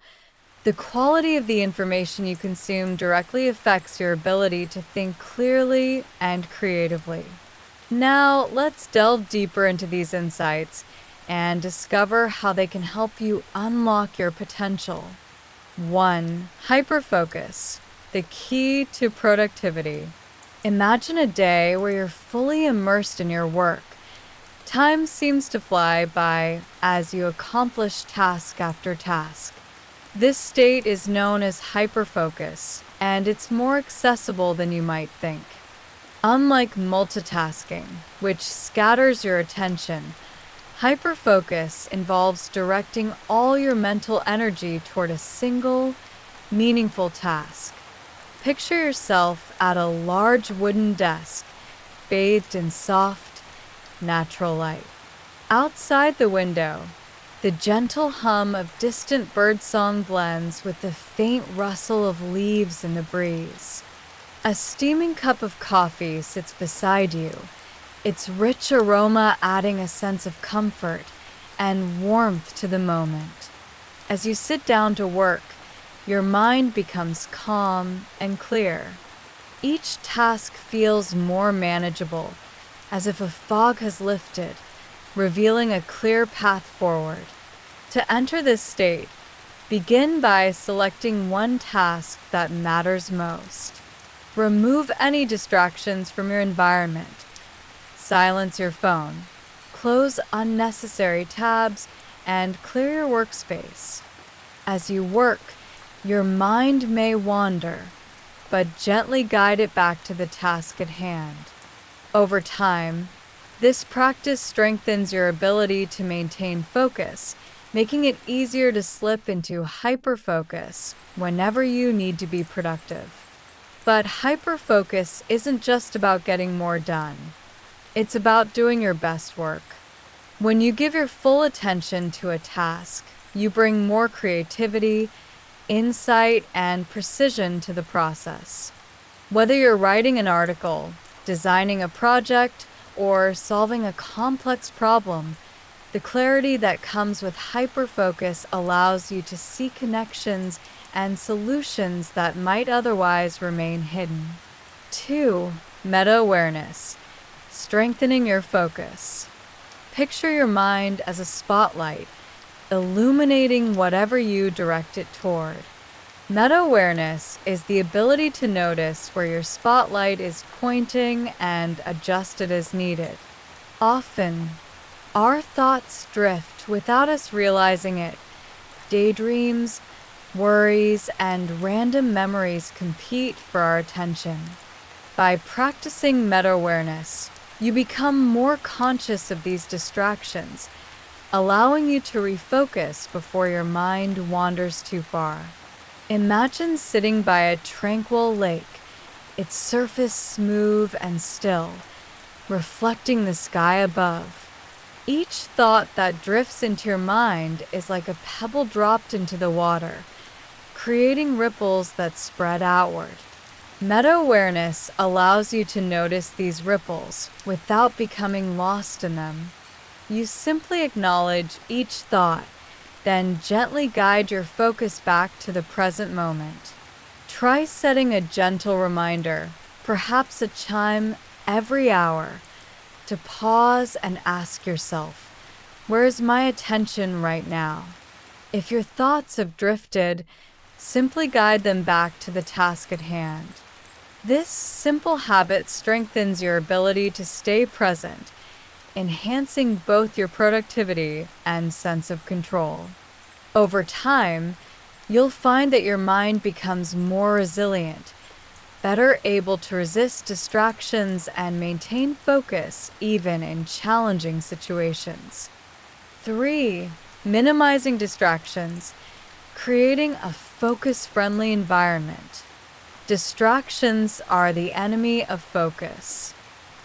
The quality of the information you consume directly affects your ability to think clearly and creatively. Now, let's delve deeper into these insights and discover how they can help you unlock your potential. 1. Hyperfocus, the key to productivity. Imagine a day where you're fully immersed in your work. Time seems to fly by as you accomplish task after task. This state is known as hyperfocus, and it's more accessible than you might think. Unlike multitasking, which scatters your attention, hyperfocus involves directing all your mental energy toward a single, meaningful task. Picture yourself at a large wooden desk, bathed in soft, natural light. Outside the window, the gentle hum of distant birdsong blends with the faint rustle of leaves in the breeze. A steaming cup of coffee sits beside you, its rich aroma adding a sense of comfort and warmth to the moment. As you sit down to work, your mind becomes calm and clear. Each task feels more manageable, as if a fog has lifted, revealing a clear path forward. To enter this state, begin by selecting one task that matters most. Remove any distractions from your environment. Silence your phone. Close unnecessary tabs and clear your workspace. As you work, your mind may wander, but gently guide it back to the task at hand. Over time, this practice strengthens your ability to maintain focus, making it easier to slip into hyperfocus whenever you need to be productive. But hyperfocus isn't just about getting more done. It's about doing your best work. When you give your full attention to a task, you bring more creativity, insight, and precision to the process. Whether you're writing an article, designing a project, or solving a complex problem, the clarity that comes with hyperfocus allows you to see connections and solutions that might otherwise remain hidden. 2. Meta-awareness, strengthening your focus. Picture your mind as a spotlight, illuminating whatever you direct it toward. Meta-awareness is the ability to notice where your spotlight is pointing and adjust it as needed. Often, our thoughts drift without us realizing it. Daydreams, worries, and random memories compete for our attention. By practicing meta-awareness, you become more conscious of these distractions, allowing you to refocus before your mind wanders too far. Imagine sitting by a tranquil lake, its surface smooth and still, reflecting the sky above. Each thought that drifts into your mind is like a pebble dropped into the water, creating ripples that spread outward. Meta-awareness allows you to notice these ripples without becoming lost in them. You simply acknowledge each thought, then gently guide your focus back to the present moment. Try setting a gentle reminder, perhaps a chime every hour, to pause and ask yourself, where is my attention right now? If your thoughts have drifted, simply guide them back to the task at hand. This simple habit strengthens your ability to stay present, enhancing both your productivity and sense of control. Over time, you'll find that your mind becomes more resilient, better able to resist distractions and maintain focus even in challenging situations. 3. Minimizing distractions, creating a focus-friendly environment. Distractions are the enemy of focus.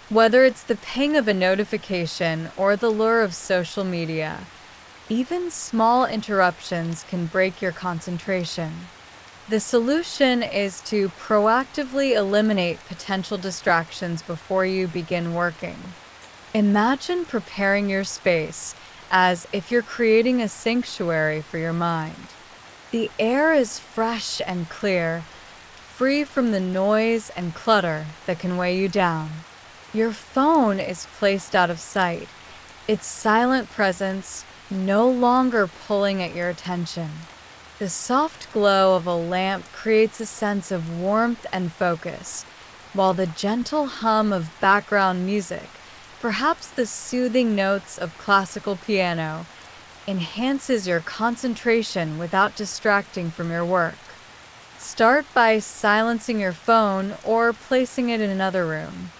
Whether it's the ping of a notification or the lure of social media, even small interruptions can break your concentration. The solution is to proactively eliminate potential distractions before you begin working. Imagine preparing your space as if you're creating a sanctuary for your mind. The air is fresh and clear, free from the noise and clutter that can weigh you down. Your phone is placed out of sight, its silent presence no longer pulling at your attention. The soft glow of a lamp creates a sense of warmth and focus, while the gentle hum of background music, perhaps the soothing notes of classical piano, enhances your concentration without distracting from your work. Start by silencing your phone or placing it in another room.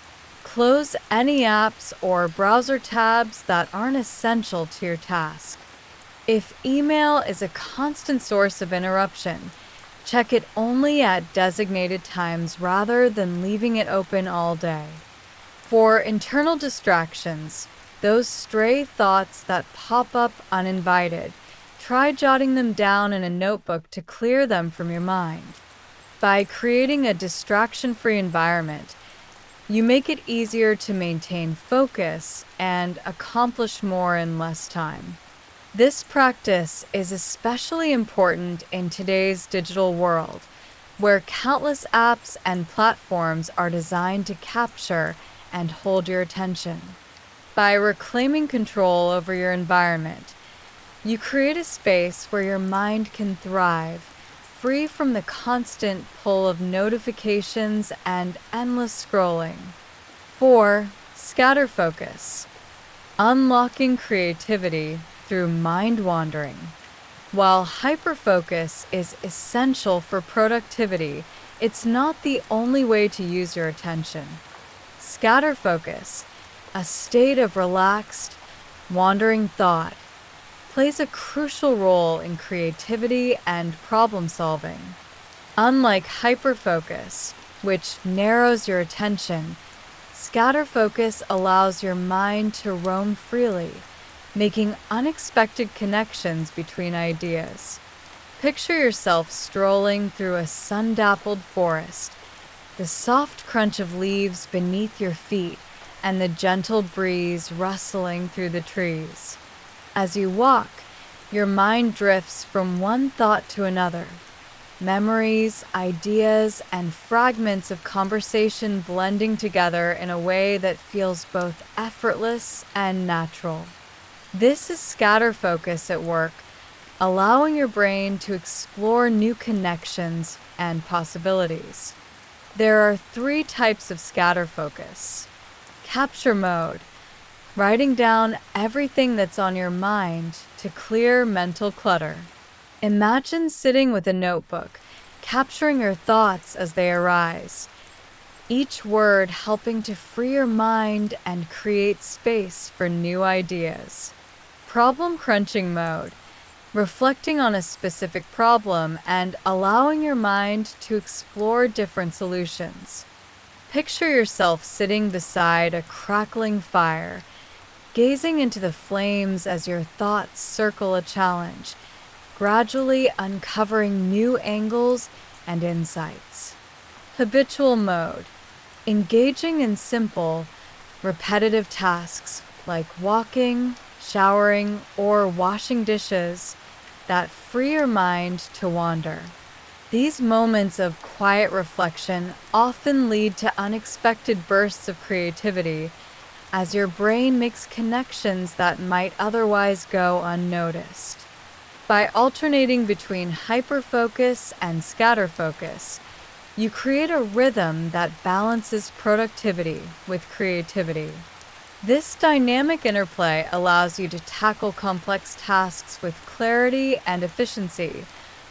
Close any apps or browser tabs that aren't essential to your task. If email is a constant source of interruption, check it only at designated times rather than leaving it open all day. For internal distractions, those stray thoughts that pop up uninvited, try jotting them down in a notebook to clear them from your mind. By creating a distraction-free environment, you make it easier to maintain focus and accomplish more in less time. This practice is especially important in today's digital world, where countless apps and platforms are designed to capture and hold your attention. By reclaiming control over your environment, you create a space where your mind can thrive, free from the constant pull of notifications and endless scrolling. 4. Scatter focus. Unlocking creativity through mind wandering. While hyperfocus is essential for productivity, it's not the only way to use your attention. Scatter focus, a state of relaxed, wandering thought, plays a crucial role in creativity and problem solving. Unlike hyperfocus, which narrows your attention, scatter focus allows your mind to roam freely, making unexpected connections between ideas. Picture yourself strolling through a sun-dappled forest, the soft crunch of leaves beneath your feet and the gentle breeze rustling through the trees. As you walk, your mind drifts from one thought to another. Memories, ideas, and fragments of conversation blending together in a way that feels both effortless and natural. This is scatter focus at work, allowing your brain to explore new connections and possibilities. There are 3 types of scatter focus. Capture mode, writing down everything that's on your mind to clear mental clutter. Imagine sitting with a notebook, capturing your thoughts as they arise, each word helping to free your mind and create space for new ideas. Problem crunching mode, reflecting on a specific problem and allowing your mind to explore different solutions. Picture yourself sitting beside a crackling fire, gazing into the flames as your thoughts circle a challenge, gradually uncovering new angles and insights. Habitual mode, engaging in simple, repetitive tasks like walking, showering, or washing dishes that free your mind to wander. These moments of quiet reflection often lead to unexpected bursts of creativity as your brain makes connections that might otherwise go unnoticed. By alternating between hyperfocus and scatter focus, You create a rhythm that balances productivity with creativity. This dynamic interplay allows you to tackle complex tasks with clarity and efficiency,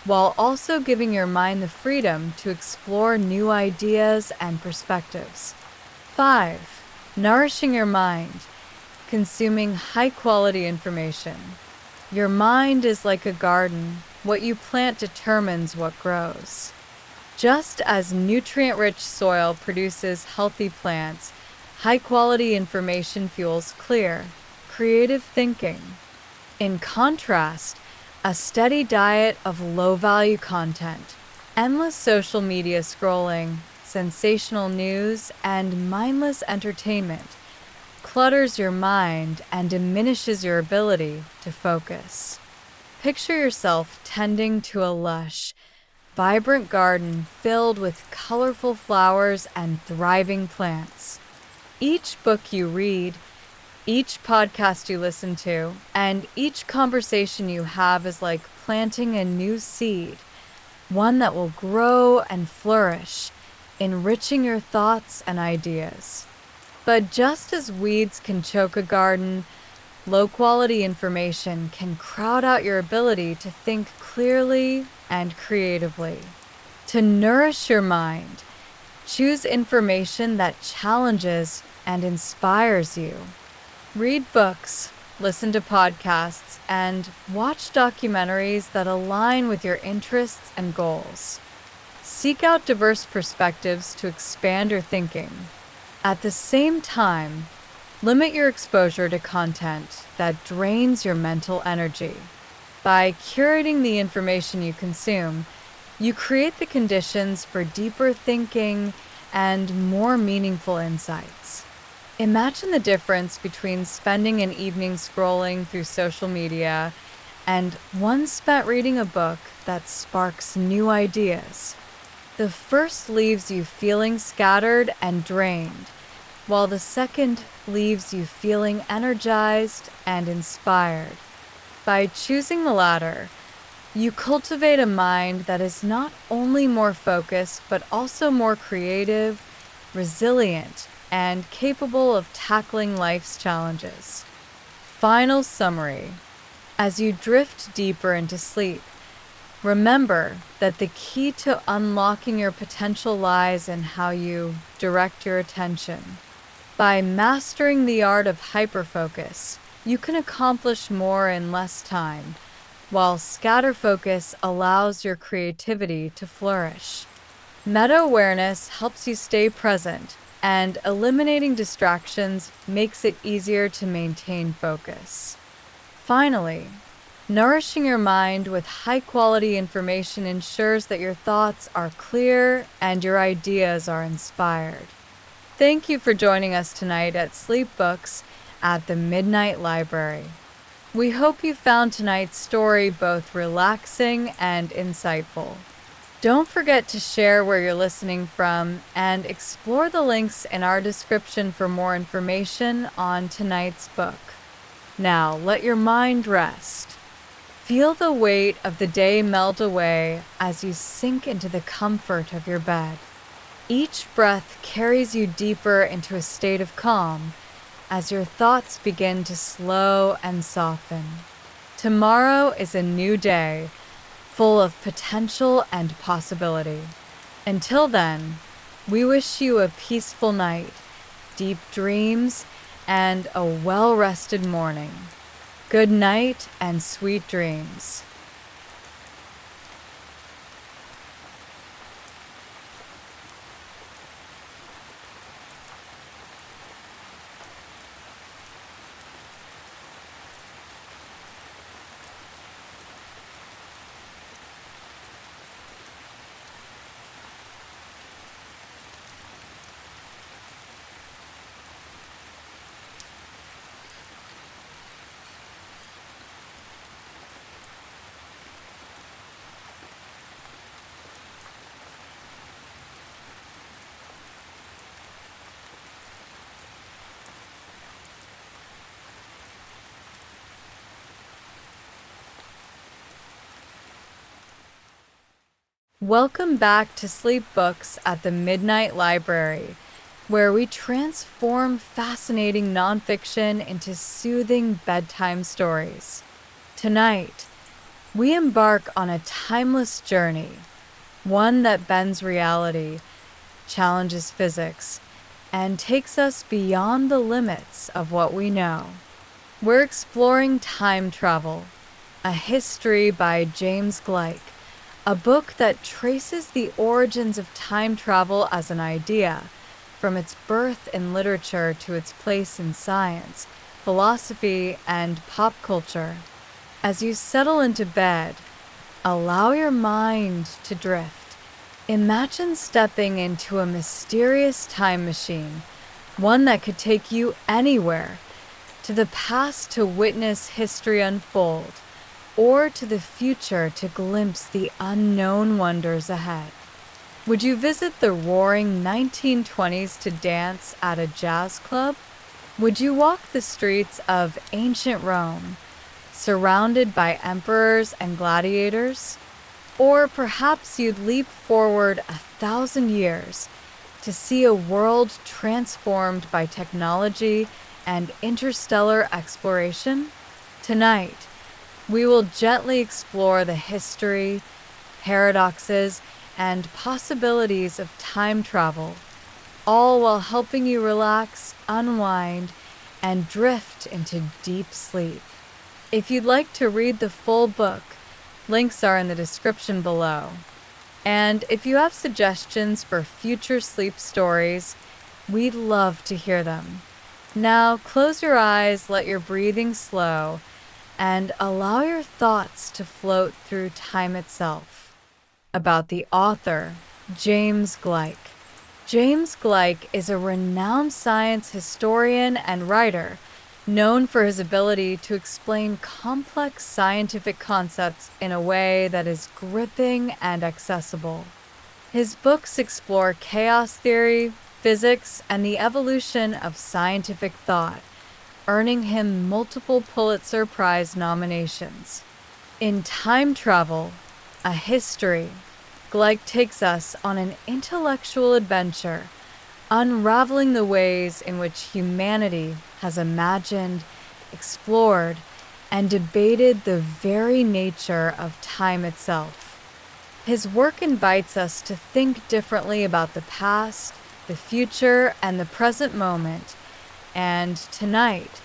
while also giving your mind the freedom to explore new ideas and perspectives. 5. Nourishing your mind, consuming high-quality information. Your mind is like a garden. What you plant determines what grows. Just as nutrient-rich soil produces healthy plants, high-quality information fuels clear, creative thinking. In contrast, a steady diet of low-value content, endless social media scrolling, sensational news, and mindless entertainment clutters your mind and diminishes your ability to focus. Picture yourself tending to a lush, vibrant garden filled with colorful flowers and thriving plants. Each book you read, each podcast you listen to, and each conversation you have is like planting a new seed, one that will grow and flourish, enriching your thoughts and ideas. But just as weeds can choke a garden, low-quality information can crowd out your ability to think clearly and creatively. To nourish your mind, choose information that challenges and inspires you. Read books, listen to podcasts, and watch documentaries that align with your interests and goals. Seek out diverse perspectives to expand your thinking. At the same time, limit your exposure to content that drains your mental energy. By curating the information you consume, you create the conditions for deeper thinking and more meaningful insights. Imagine the difference between spending an evening scrolling through social media and one spent reading a book that sparks new ideas. The first leaves you feeling scattered and drained, while the second leaves you feeling energized and inspired. By choosing the latter, you cultivate a mind that is not only more focused, but also more creative, resilient, and capable of tackling life's challenges. Final summary. As you drift deeper into sleep, remember that the key to unlocking your potential lies in how you direct your attention. By mastering the art of hyperfocus, you can accomplish more in less time, while scatter focus allows your creativity to flourish. Meta-awareness helps you stay present, and eliminating distractions makes it easier to maintain focus. Finally, nourishing your mind with high-quality information ensures that your thoughts are clear and your ideas are inspired. Thank you for joining us tonight at Sleep Books at the Midnight Library. We hope you found tonight's story both relaxing and insightful. Don't forget to share where you're listening from and explore the links in our description for more information on tonight's book. Now, let your mind rest. Feel the weight of the day melt away as you sink into the comfort of your bed. Each breath carries you deeper into a state of calm as your thoughts begin to slow and soften. Tomorrow is a new day, full of potential and possibility. Until then, we wish you a peaceful night, deep dreams, and a well-rested morning. Good night and sweet dreams. Welcome back to Sleep Books at the Midnight Library, where we transform fascinating nonfiction into soothing bedtime stories. Tonight, we embark on a timeless journey, one that bends reality, challenges physics, and takes us beyond the limits of what we know. We're exploring Time Travel, a history by James Gleick, a book that traces the origins of time travel as an idea, from its birth in literature to its place in science, philosophy, and pop culture. As you settle into bed, allow your mind to drift. Imagine stepping into a mysterious time machine, one that could take you anywhere, to the past to witness history unfold, or to the future to glimpse the unknown wonders ahead. Would you visit the roaring 1920s to dance at a jazz club? Would you walk the streets of ancient Rome, surrounded by emperors and gladiators? Or perhaps you'd leap forward 1,000 years to see a world transformed by technology and interstellar exploration? Tonight, we will gently explore the history, paradoxes, and possibilities of time travel, all while helping you relax, unwind, and drift into deep sleep. If you'd like to read the full book, links are in the description below. And if you have suggestions for future sleep stories, we'd love to hear them. Now close your eyes, let your breathing slow, and allow your thoughts to float through time itself. About the author, James Gleick. James Gleick is a renowned science historian and writer, known for his ability to explain complex scientific concepts in a way that is gripping and accessible. His books explore chaos theory, physics, and the evolution of scientific thought, earning him multiple Pulitzer Prize nominations. In Time Travel, a History, Gleick takes us on an intellectual adventure, unraveling the ways in which humanity has imagined, explored, and debated the very nature of time itself. His work invites us to think differently about the past, the future, and the present moment, and tonight,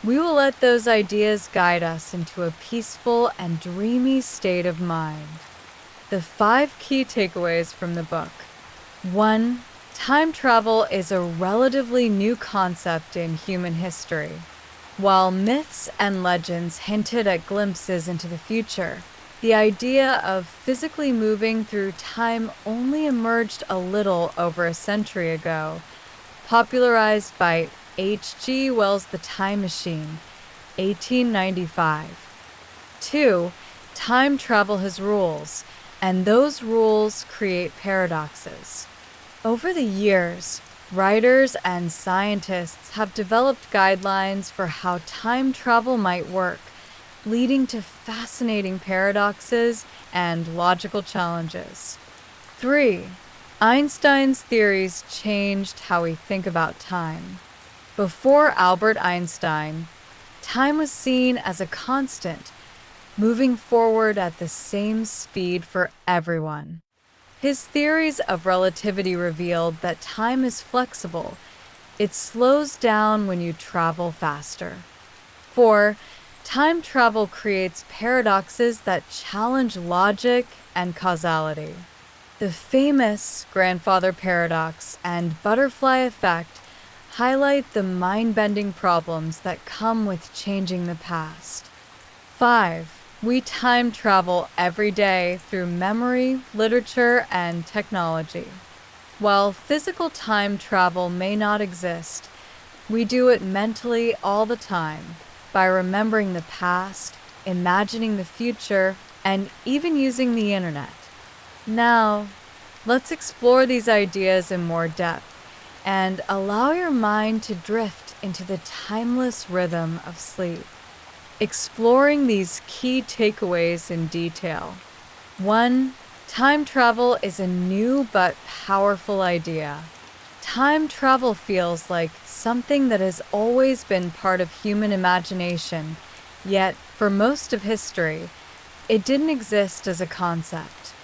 we will let those ideas guide us into a peaceful and dreamy state of mind. The 5 key takeaways from the book. 1. Time travel is a relatively new concept in human history. While myths and legends hinted at glimpses into the future, the idea of physically moving through time only emerged a little over a century ago, popularized by H.G. Wells' The Time Machine, 1895. 2. Time travel has rules, and those rules create paradoxes. Over the years, writers and scientists have developed guidelines for how time travel might work, leading to fascinating paradoxes and logical challenges. 3. Einstein's theories changed how we think about time. Before Albert Einstein, time was seen as a constant, moving forward at the same speed for everyone. His theories of relativity revealed that time is flexible. It slows down when you travel faster. 4. Time travel creates paradoxes that challenge logic and causality. The famous grandfather paradox and butterfly effect highlight the mind-bending problems that come with changing the past. 5. We time travel every day through memory, literature, and technology. While physical time travel may not exist, we do it mentally all the time by remembering the past, imagining the future, and even using the internet. Now, let's explore these ideas in more depth and allow your mind to drift into the timeless rhythm of sleep. Exploring these key takeaways in detail. 1. Time travel is a new but powerful idea. Time travel feels like something that has always been part of human imagination, yet, for most of history, it didn't exist as a concept.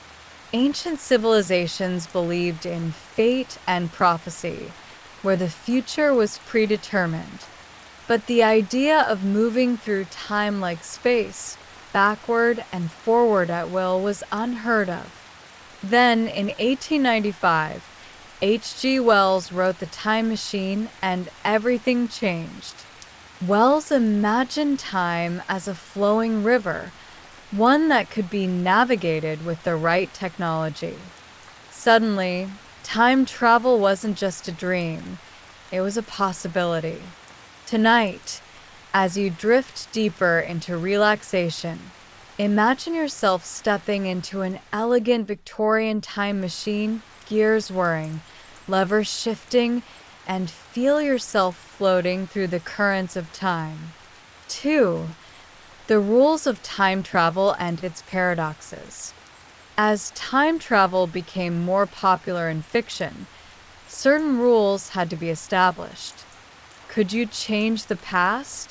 Ancient civilizations believed in fate and prophecy, where the future was predetermined. But the idea of moving through time like space, backward and forward at will, was unheard of. Then, in 1895, H.G. Wells wrote The Time Machine, and everything changed. Wells imagined time as a flowing river, one that could be navigated with the right technology. Suddenly, time travel wasn't just a dream, it was a possibility. Tonight, as you drift deeper into relaxation, imagine yourself stepping into an elegant Victorian time machine, gears whirring, levers shifting, and feel yourself floating through the currents of time. 2. The rules of time travel and its paradoxes. As time travel became more popular in fiction, certain rules had to be established. Could you change the past?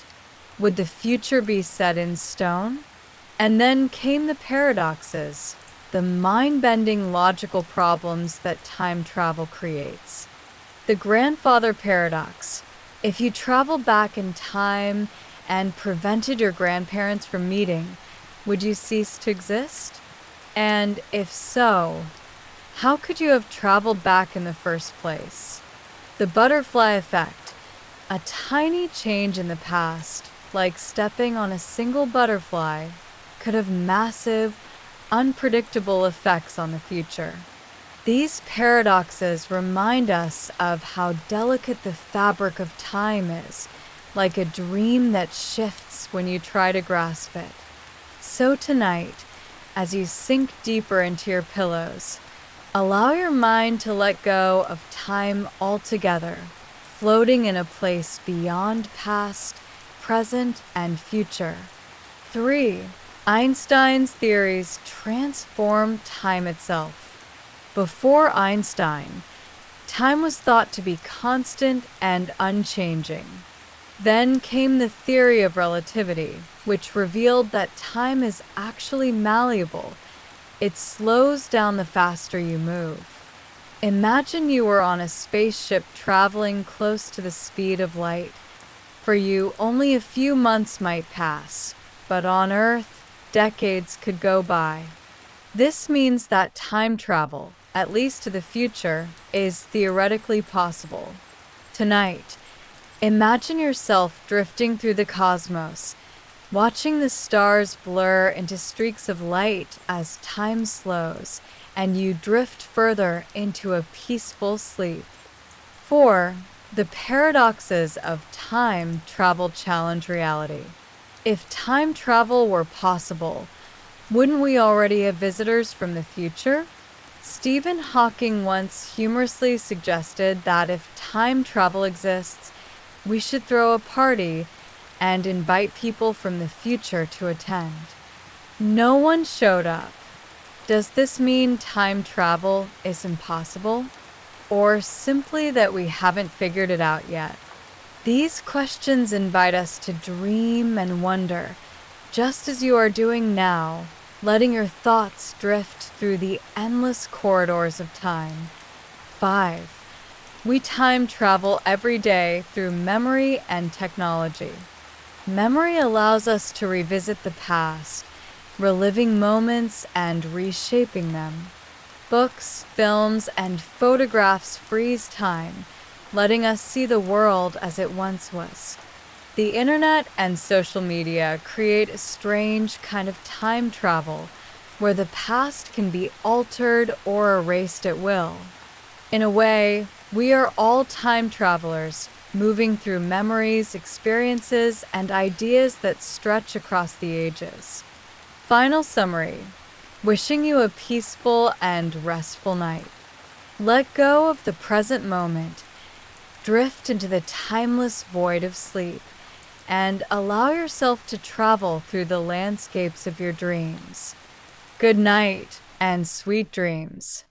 Would the future be set in stone? And then came the paradoxes, the mind-bending logical problems that time travel creates. The grandfather paradox. If you traveled back in time and prevented your grandparents from meeting, would you cease to exist? And if so, how could you have traveled back in the first place? The butterfly effect. A tiny change in the past, like stepping on a single butterfly, could have massive, unpredictable effects on the future. These paradoxes remind us of how delicate the fabric of time is, like a dream that shifts when you try to grasp it. So tonight, as you sink deeper into your pillows, allow your mind to let go of time altogether, floating in a place beyond past, present, and future. 3. Einstein's theories transform time itself. Before Einstein, time was thought to be constant and unchanging. Then came the theory of relativity, which revealed that time is actually malleable. It slows down the faster you move. Imagine you were on a spaceship traveling close to the speed of light. For you, only a few months might pass, but on Earth, decades could go by. This means that time travel, at least to the future, is theoretically possible. Tonight, imagine yourself drifting through the cosmos, watching the stars blur into streaks of light as time slows, and you drift further into a peaceful sleep. 4. The paradoxes of time travel challenge reality. If time travel were possible, wouldn't we already have visitors from the future? Stephen Hawking once humorously suggested that if time travel exists, we should throw a party and invite people from the future to attend. No one showed up. Does this mean time travel is impossible? Or simply that we haven't figured it out yet? These questions invite us to dream and wonder, just as you are doing now, letting your thoughts drift through the endless corridors of time. 5. We time travel every day through memory and technology. Memory allows us to revisit the past, reliving moments and reshaping them. Books, films, and photographs freeze time, letting us see the world as it once was. The internet and social media create a strange kind of time travel where the past can be altered or erased at will. In a way, we are all time travelers, moving through memories, experiences, and ideas that stretch across the ages. Final summary. Wishing you a peaceful and restful night. Let go of the present moment, drift into the timeless void of sleep, and allow yourself to travel through the landscapes of your dreams. Good night, and sweet dreams.